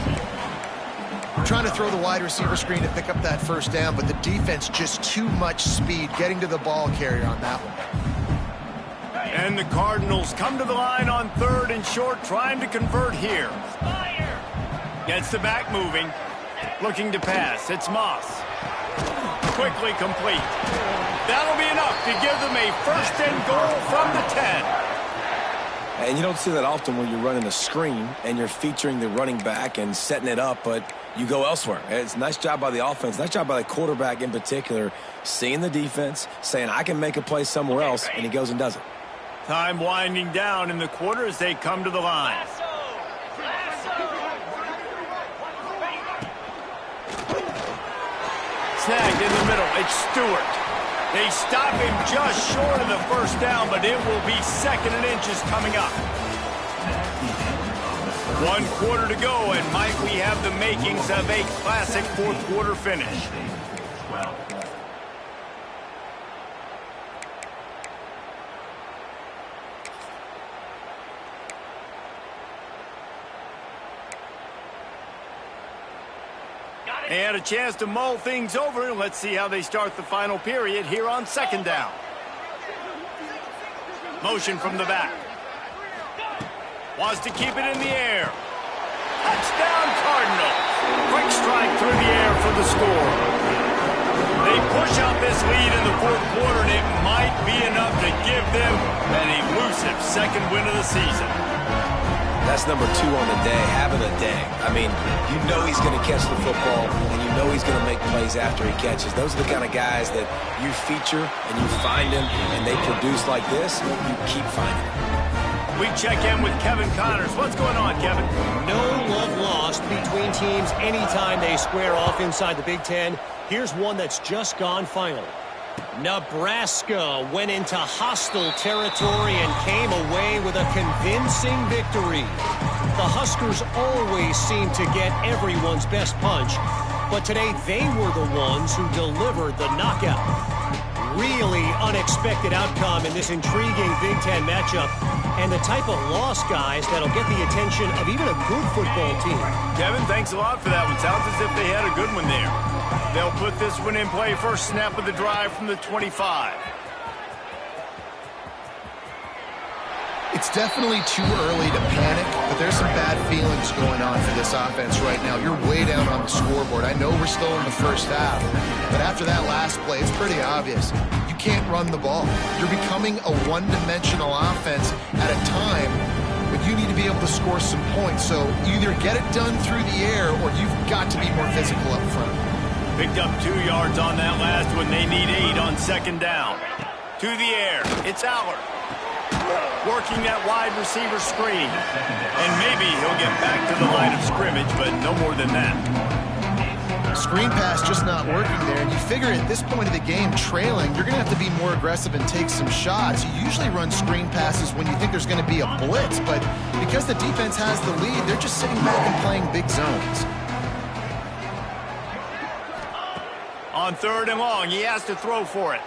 Speaker 3: Trying to throw the wide receiver screen to pick up that first down, but the defense just too much speed getting to the ball carrier on that one.
Speaker 1: And the Cardinals come to the line on 3rd and short, trying to convert here. Gets the back moving, looking to pass. It's Moss. Quickly complete. That'll be enough to give them a 1st and goal from the 10.
Speaker 2: And you don't see that often when you're running a screen and you're featuring the running back and setting it up, but you go elsewhere. It's a nice job by the offense, nice job by the quarterback in particular, seeing the defense, saying, I can make a play somewhere else, and he goes and does it.
Speaker 1: Time winding down in the quarter as they come to the line. Snagged in the middle, it's Stewart. They stop him just short of the 1st down, but it will be 2nd and inches coming up. 1 quarter to go, and might we have the makings of a classic 4th quarter finish. They had a chance to mull things over. Let's see how they start the final period here on 2nd down. Motion from the back. Wants to keep it in the air. Touchdown, Cardinals. Quick strike through the air for the score. They push out this lead in the 4th quarter, and it might be enough to give them an elusive 2nd win of the season.
Speaker 2: That's number 2 on the day, having a day. I mean, you know he's going to catch the football, and you know he's going to make plays after he catches. Those are the kind of guys that you feature and you find them, and they produce like this, you keep finding them.
Speaker 1: We check in with Kevin Connors. What's going on, Kevin?
Speaker 5: No love lost between teams anytime they square off inside the Big Ten. Here's one that's just gone final. Nebraska went into hostile territory and came away with a convincing victory. The Huskers always seem to get everyone's best punch, but today they were the ones who delivered the knockout. Really unexpected outcome in this intriguing Big Ten matchup, and the type of loss, guys, that'll get the attention of even a good football team.
Speaker 1: Kevin, thanks a lot for that one. Sounds as if they had a good one there. They'll put this one in play. First snap of the drive from the 25.
Speaker 3: It's definitely too early to panic, but there's some bad feelings going on for this offense right now. You're way down on the scoreboard. I know we're still in the 1st half, but after that last play, it's pretty obvious. You can't run the ball. You're becoming a one-dimensional offense at a time, but you need to be able to score some points. So either get it done through the air or you've got to be more physical up front.
Speaker 1: Picked up 2 yards on that last one. They need 8 on 2nd down. To the air. It's Allard. Working that wide receiver screen. And maybe he'll get back to the line of scrimmage, but no more than that.
Speaker 3: Screen pass just not working there, and you figure at this point of the game, trailing, you're going to have to be more aggressive and take some shots. You usually run screen passes when you think there's going to be a blitz, but because the defense has the lead, they're just sitting back and playing big zones.
Speaker 1: On 3rd and long, he has to throw for it.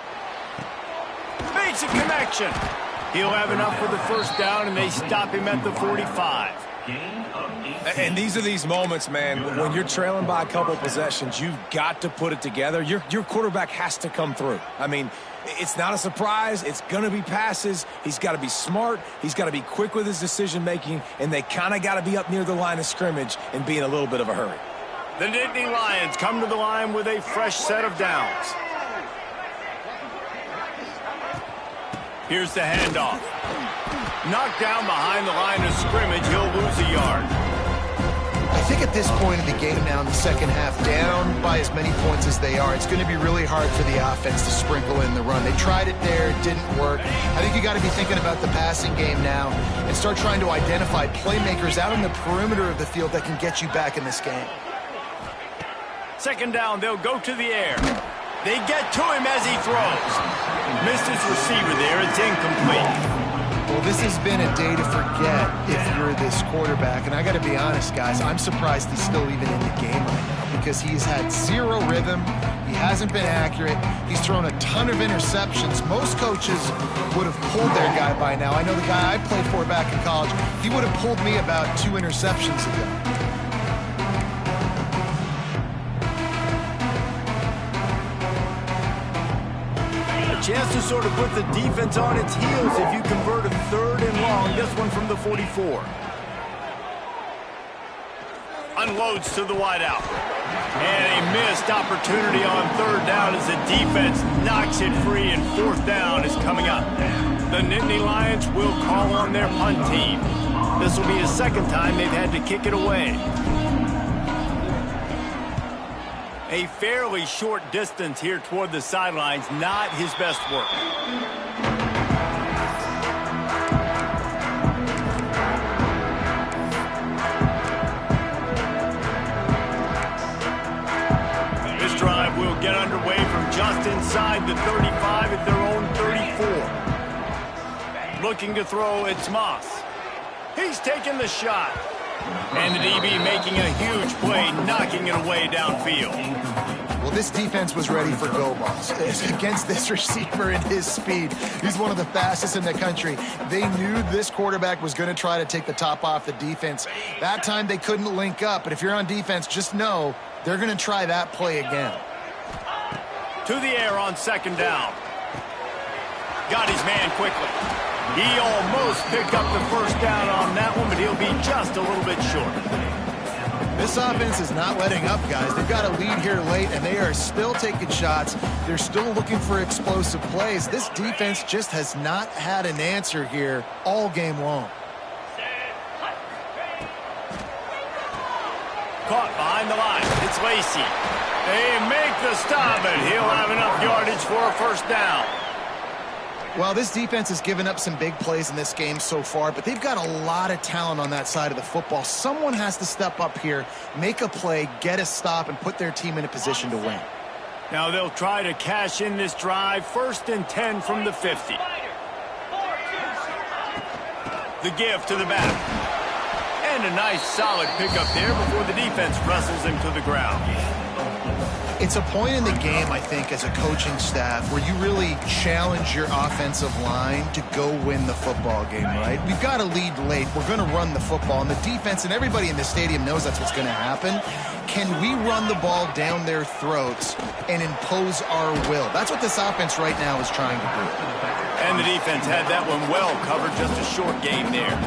Speaker 1: Makes a connection. He'll have enough for the 1st down, and they stop him at the 45.
Speaker 2: And these are these moments, man, when you're trailing by a couple of possessions, you've got to put it together. Your quarterback has to come through. I mean, it's not a surprise. It's going to be passes. He's got to be smart. He's got to be quick with his decision-making, and they kind of got to be up near the line of scrimmage and be in a little bit of a hurry.
Speaker 1: The Nittany Lions come to the line with a fresh set of downs. Here's the handoff. Knocked down behind the line of scrimmage. He'll lose a yard.
Speaker 3: I think at at this point of the game now in the second half, down by as many points as they are, it's going to be really hard for the offense to sprinkle in the run. They tried it there, it didn't work. I think you got to be thinking about the passing game now and start trying to identify playmakers out on the perimeter of the field that can get you back in this game.
Speaker 1: Second down, they'll go to the air. They get to him as he throws. Missed his receiver there. It's incomplete.
Speaker 3: Well, this has been a day to forget if you're this quarterback. And I got to be honest, guys, I'm surprised he's still even in the game right now because he's had zero rhythm. He hasn't been accurate. He's thrown a ton of interceptions. Most coaches would have pulled their guy by now. I know the guy I played for back in college, he would have pulled me about 2 interceptions ago.
Speaker 1: Chance to sort of put the defense on its heels if you convert a 3rd and long. This one from the 44. Unloads to the wideout. And a missed opportunity on 3rd down as the defense knocks it free, and 4th down is coming up. The Nittany Lions will call on their punt team. This will be the 2nd time they've had to kick it away. A fairly short distance here toward the sidelines, not his best work. This drive will get underway from just inside the 35 at their own 34. Looking to throw, it's Moss. He's taking the shot. And the DB making a huge play, knocking it away downfield.
Speaker 3: Well, this defense was ready for go balls. Against this receiver and his speed, he's one of the fastest in the country. They knew this quarterback was going to try to take the top off the defense. That time they couldn't link up, but if you're on defense, just know they're going to try that play again.
Speaker 1: To the air on 2nd down. Got his man quickly. He almost picked up the 1st down on that one, but he'll be just a little bit short.
Speaker 3: This offense is not letting up, guys. They've got a lead here late, and they are still taking shots. They're still looking for explosive plays. This defense just has not had an answer here all game long.
Speaker 1: Caught behind the line. It's Lacey. They make the stop, and he'll have enough yardage for a 1st down.
Speaker 3: Well, this defense has given up some big plays in this game so far, but they've got a lot of talent on that side of the football. Someone has to step up here, make a play, get a stop, and put their team in a position to win.
Speaker 1: Now they'll try to cash in this drive. 1st and 10 from the 50. The give to the back. And a nice solid pickup there before the defense wrestles him to the ground.
Speaker 3: It's a point in the game, I think, as a coaching staff where you really challenge your offensive line to go win the football game, right? We've got a lead late. We're going to run the football. And the defense and everybody in the stadium knows that's what's going to happen. Can we run the ball down their throats and impose our will? That's what this offense right now is trying to do.
Speaker 1: And the defense had that one well covered. Just a short game there.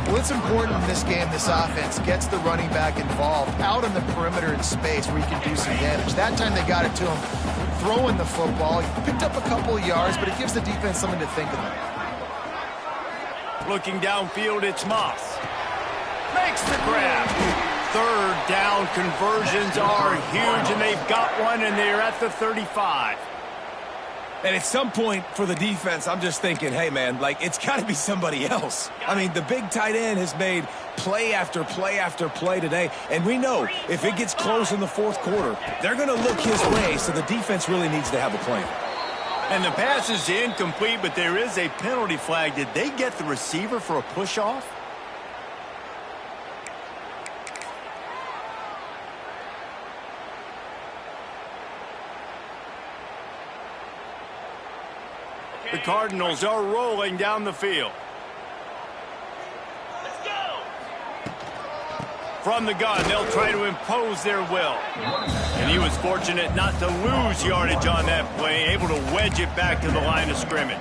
Speaker 3: Well, it's important in this game, this offense gets the running back involved out on the perimeter in space where he can do some damage. That time they got it to him throwing the football. He picked up a couple of yards, but it gives the defense something to think about.
Speaker 1: Looking downfield, it's Moss. Makes the grab. 3rd down conversions are huge, and they've got one, and they're at the 35.
Speaker 2: And at some point for the defense, I'm just thinking, hey, man, like, it's got to be somebody else. I mean, the big tight end has made play after play after play today. And we know if it gets close in the 4th quarter, they're going to look his way, so the defense really needs to have a plan.
Speaker 1: And the pass is incomplete, but there is a penalty flag. Did they get the receiver for a push-off? The Cardinals are rolling down the field.
Speaker 4: Let's go.
Speaker 1: From the gun, they'll try to impose their will. And he was fortunate not to lose yardage on that play, able to wedge it back to the line of scrimmage.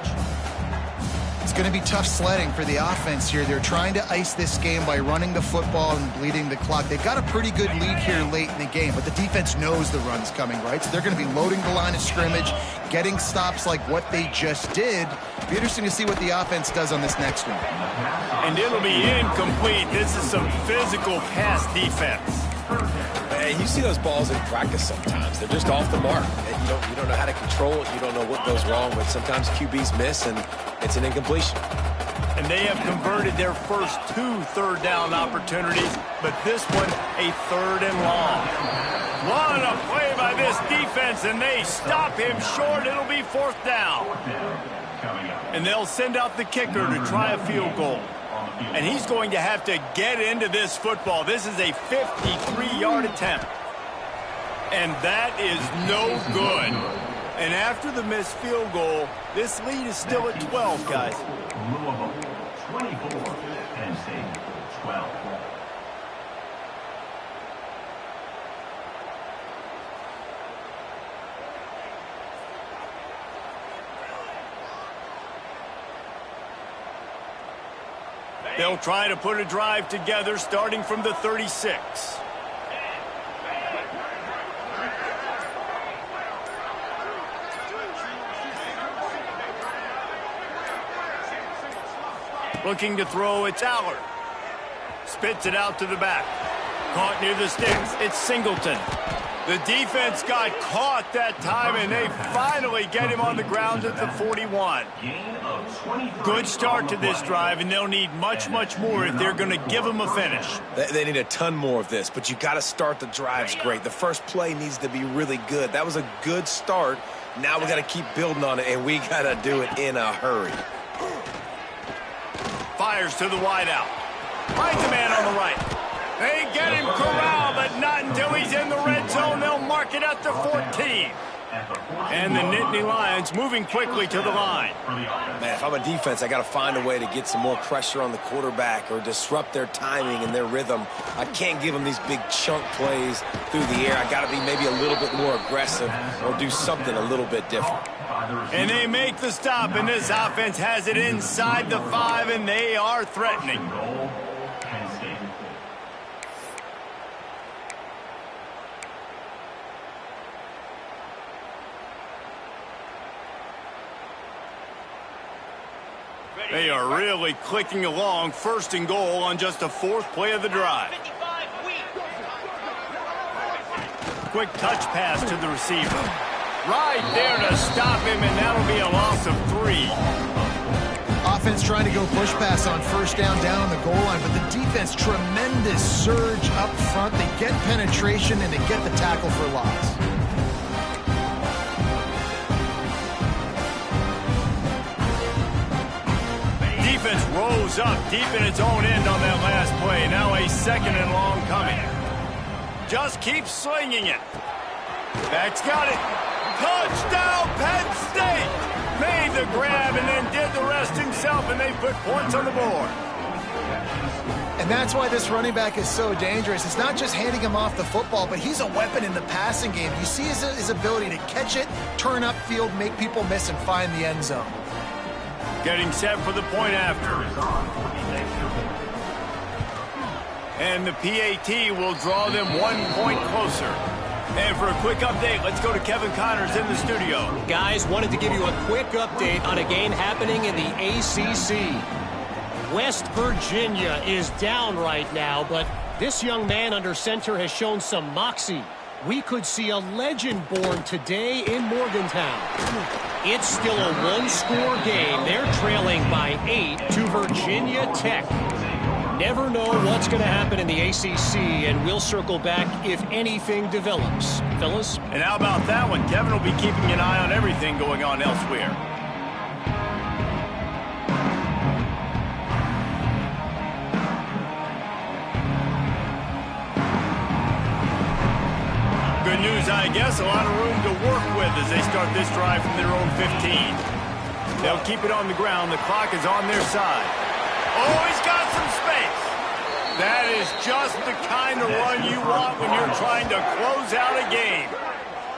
Speaker 3: It's going to be tough sledding for the offense here. They're trying to ice this game by running the football and bleeding the clock. They've got a pretty good lead here late in the game, but the defense knows the run's coming, right? So they're going to be loading the line of scrimmage, getting stops like what they just did. Be interesting to see what the offense does on this next one.
Speaker 1: And it'll be incomplete. This is some physical pass defense.
Speaker 2: And you see those balls in practice sometimes. They're just off the mark. And you don't know how to control it. You don't know what goes wrong, but sometimes QBs miss, and it's an incompletion.
Speaker 1: And they have converted their first 2 third-down opportunities, but this one a 3rd and long. What a play by this defense, and they stop him short. It'll be 4th down. And they'll send out the kicker to try a field goal. And he's going to have to get into this football. This is a 53-yard attempt. And that is no good. And after the missed field goal, this lead is still at 12, guys.
Speaker 6: Louisville, 24, Penn State, 12.
Speaker 1: They'll try to put a drive together starting from the 36. Looking to throw, it's Allard. Spits it out to the back. Caught near the sticks. It's Singleton. The defense got caught that time, and they finally get him on the ground at the 41. Good start to this drive, and they'll need much, much more if they're going to give him a finish.
Speaker 2: They need a ton more of this, but you got to start the drives great. The first play needs to be really good. That was a good start. Now we got to keep building on it, and we got to do it in a hurry.
Speaker 1: Fires to the wideout. Finds a man on the right. They get him corralled, but not until he's in the red zone. They'll mark it at the 14. And the Nittany Lions moving quickly to the line.
Speaker 2: Man, if I'm a defense, I got to find a way to get some more pressure on the quarterback or disrupt their timing and their rhythm. I can't give them these big chunk plays through the air. I got to be maybe a little bit more aggressive or do something a little bit different.
Speaker 1: And they make the stop, and this offense has it inside the 5, and they are threatening. They are really clicking along. 1st and goal on just the 4th play of the drive. Quick touch pass to the receiver. Right there to stop him, and that'll be a loss of 3.
Speaker 3: Offense trying to go push pass on 1st down on the goal line, but the defense, tremendous surge up front. They get penetration, and they get the tackle for loss.
Speaker 1: Defense rose up deep in its own end on that last play. Now a 2nd and long coming. Just keep slinging it. Back's got it. Touchdown, Penn State! Made the grab and then did the rest himself, and they put points on the board.
Speaker 3: And that's why this running back is so dangerous. It's not just handing him off the football, but he's a weapon in the passing game. You see his ability to catch it, turn upfield, make people miss, and find the end zone.
Speaker 1: Getting set for the point after. And the PAT will draw them 1 point closer. And for a quick update, let's go to Kevin Connors in the studio.
Speaker 5: Guys, wanted to give you a quick update on a game happening in the ACC. West Virginia is down right now, but this young man under center has shown some moxie. We could see a legend born today in Morgantown. It's still a 1-score game. They're trailing by 8 to Virginia Tech. Never know what's going to happen in the ACC, and we'll circle back if anything develops. Fellas?
Speaker 1: And how about that one? Kevin will be keeping an eye on everything going on elsewhere. Good news, I guess. A lot of room to work with as they start this drive from their own 15. They'll keep it on the ground. The clock is on their side. Oh, he's got some space. That is just the kind of run you want when you're trying to close out a game.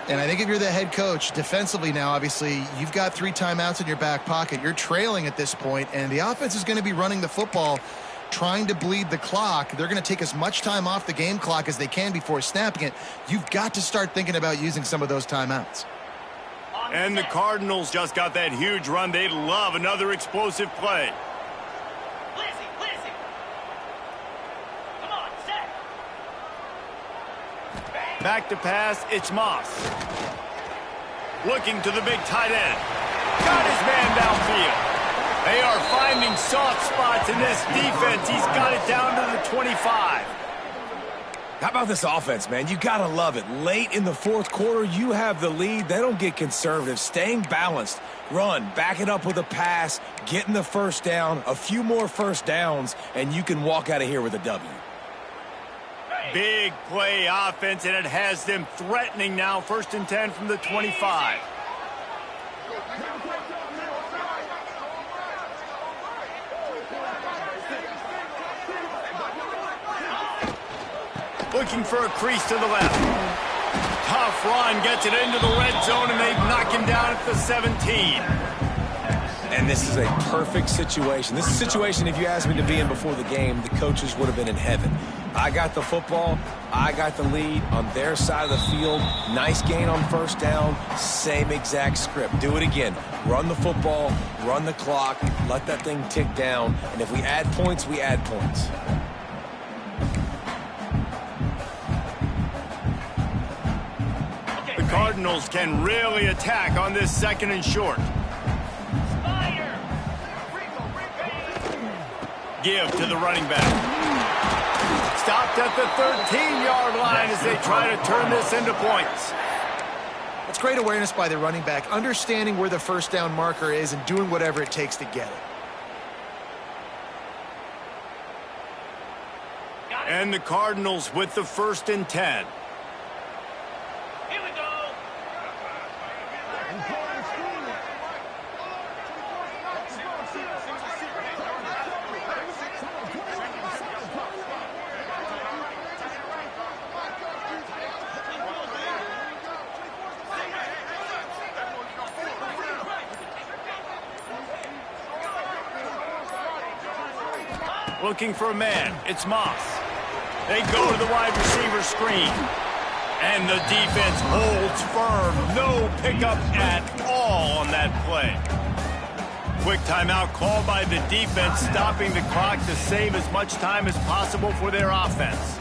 Speaker 3: And I think if you're the head coach, defensively now, obviously, you've got 3 timeouts in your back pocket. You're trailing at this point, and the offense is going to be running the football, trying to bleed the clock. They're going to take as much time off the game clock as they can before snapping it. You've got to start thinking about using some of those timeouts.
Speaker 1: And the Cardinals just got that huge run. They'd love another explosive play.
Speaker 4: Lizzie. Come on, set.
Speaker 1: Back to pass, it's Moss. Looking to the big tight end. Got his man downfield. They are finding soft spots in this defense. He's got it down to the 25.
Speaker 2: How about this offense, man? You got to love it. Late in the fourth quarter, you have the lead. They don't get conservative. Staying balanced. Run, back it up with a pass, getting the first down, a few more first downs, and you can walk out of here with a W.
Speaker 1: Big play offense, and it has them threatening now. 1st and 10 from the 25. Looking for a crease to the left. Tough run, gets it into the red zone, and they knock him down at the 17.
Speaker 2: And this is a perfect situation. This is a situation, if you asked me to be in before the game, the coaches would have been in heaven. I got the football. I got the lead on their side of the field. Nice gain on first down. Same exact script. Do it again. Run the football, run the clock, let that thing tick down. And if we add points, we add points.
Speaker 1: The Cardinals can really attack on this 2nd and short. Give to the running back. Stopped at the 13-yard line as they try to turn this into points.
Speaker 3: That's great awareness by the running back, understanding where the first down marker is and doing whatever it takes to get it.
Speaker 1: And the Cardinals with the 1st and 10.
Speaker 4: Here we go.
Speaker 1: Looking for a man. It's Moss. They go to the wide receiver screen. And the defense holds firm. No pickup at all on that play. Quick timeout called by the defense, stopping the clock to save as much time as possible for their offense.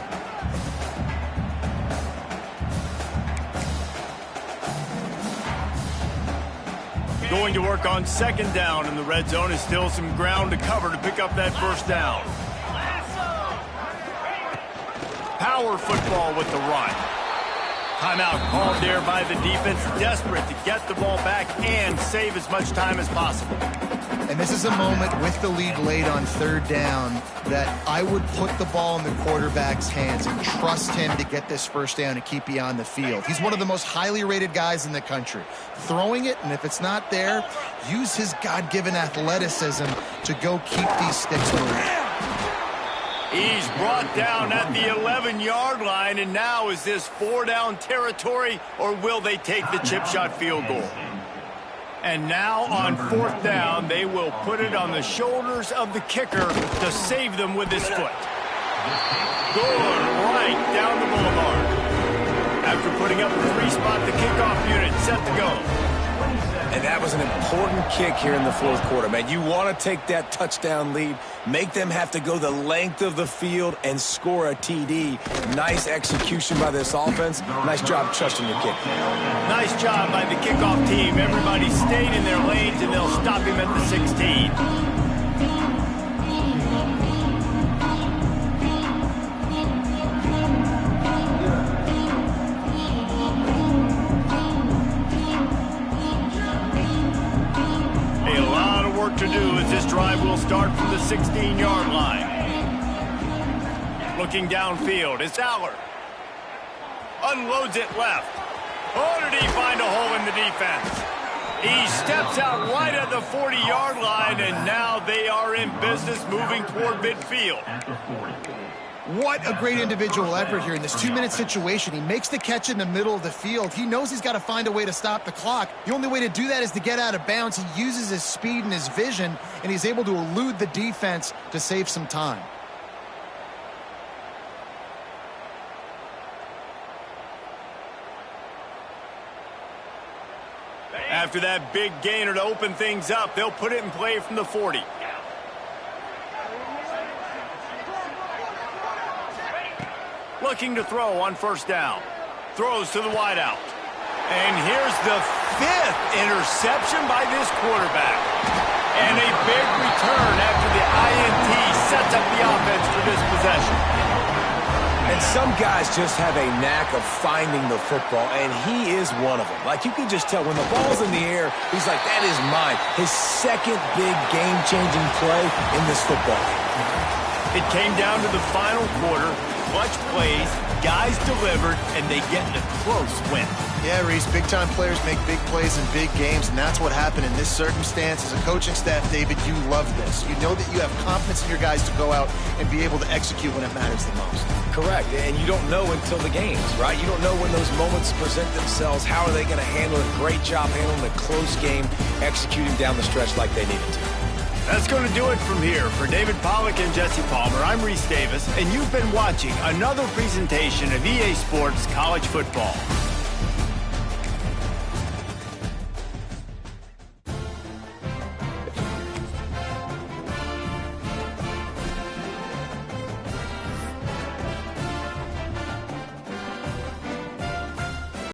Speaker 1: Going to work on 2nd down in the red zone. Is still some ground to cover to pick up that first down. Power football with the run. Timeout called there by the defense, desperate to get the ball back and save as much time as possible.
Speaker 3: And this is a moment with the lead late on 3rd down that I would put the ball in the quarterback's hands and trust him to get this first down and keep you on the field. He's one of the most highly rated guys in the country. Throwing it, and if it's not there, use his God-given athleticism to go keep these sticks moving.
Speaker 1: He's brought down at the 11-yard line, and now is this 4-down territory, or will they take the chip shot field goal? And now on 4th down, they will put it on the shoulders of the kicker to save them with his foot. Good, right down the boulevard. After putting up the 3-spot, the kickoff unit set to go.
Speaker 2: And that was an important kick here in the 4th quarter, man. You want to take that touchdown lead, make them have to go the length of the field and score a TD. Nice execution by this offense. Nice job trusting your kick.
Speaker 1: Nice job by the kickoff team. Everybody stayed in their lanes, and they'll stop him at the 16. To do as this drive will start from the 16-yard line. Looking downfield, it's Aller. Unloads it left. Oh, did he find a hole in the defense? He steps out right at the 40-yard line, and now they are in business moving toward midfield.
Speaker 6: At the 40.
Speaker 3: What a great individual effort here in this 2-minute situation. He makes the catch in the middle of the field. He knows he's got to find a way to stop the clock. The only way to do that is to get out of bounds. He uses his speed and his vision, and he's able to elude the defense to save some time.
Speaker 1: After that big gainer to open things up, they'll put it in play from the 40. Looking to throw on first down. Throws to the wideout. And here's the 5th interception by this quarterback. And a big return after the INT sets up the offense for this possession.
Speaker 2: And some guys just have a knack of finding the football, and he is one of them. Like, you can just tell when the ball's in the air, he's like, that is mine. His second big game-changing play in this football game.
Speaker 1: It came down to the final quarter. Clutch plays, guys delivered, and they get a close win.
Speaker 3: Yeah, Reese, big-time players make big plays in big games, and that's what happened in this circumstance. As a coaching staff, David, you love this. You know that you have confidence in your guys to go out and be able to execute when it matters the most.
Speaker 2: Correct, and you don't know until the games, right? You don't know when those moments present themselves. How are they going to handle it? Great job handling a close game, executing down the stretch like they needed to.
Speaker 1: That's going to do it from here. For David Pollack and Jesse Palmer, I'm Reese Davis, and you've been watching another presentation of EA Sports College Football.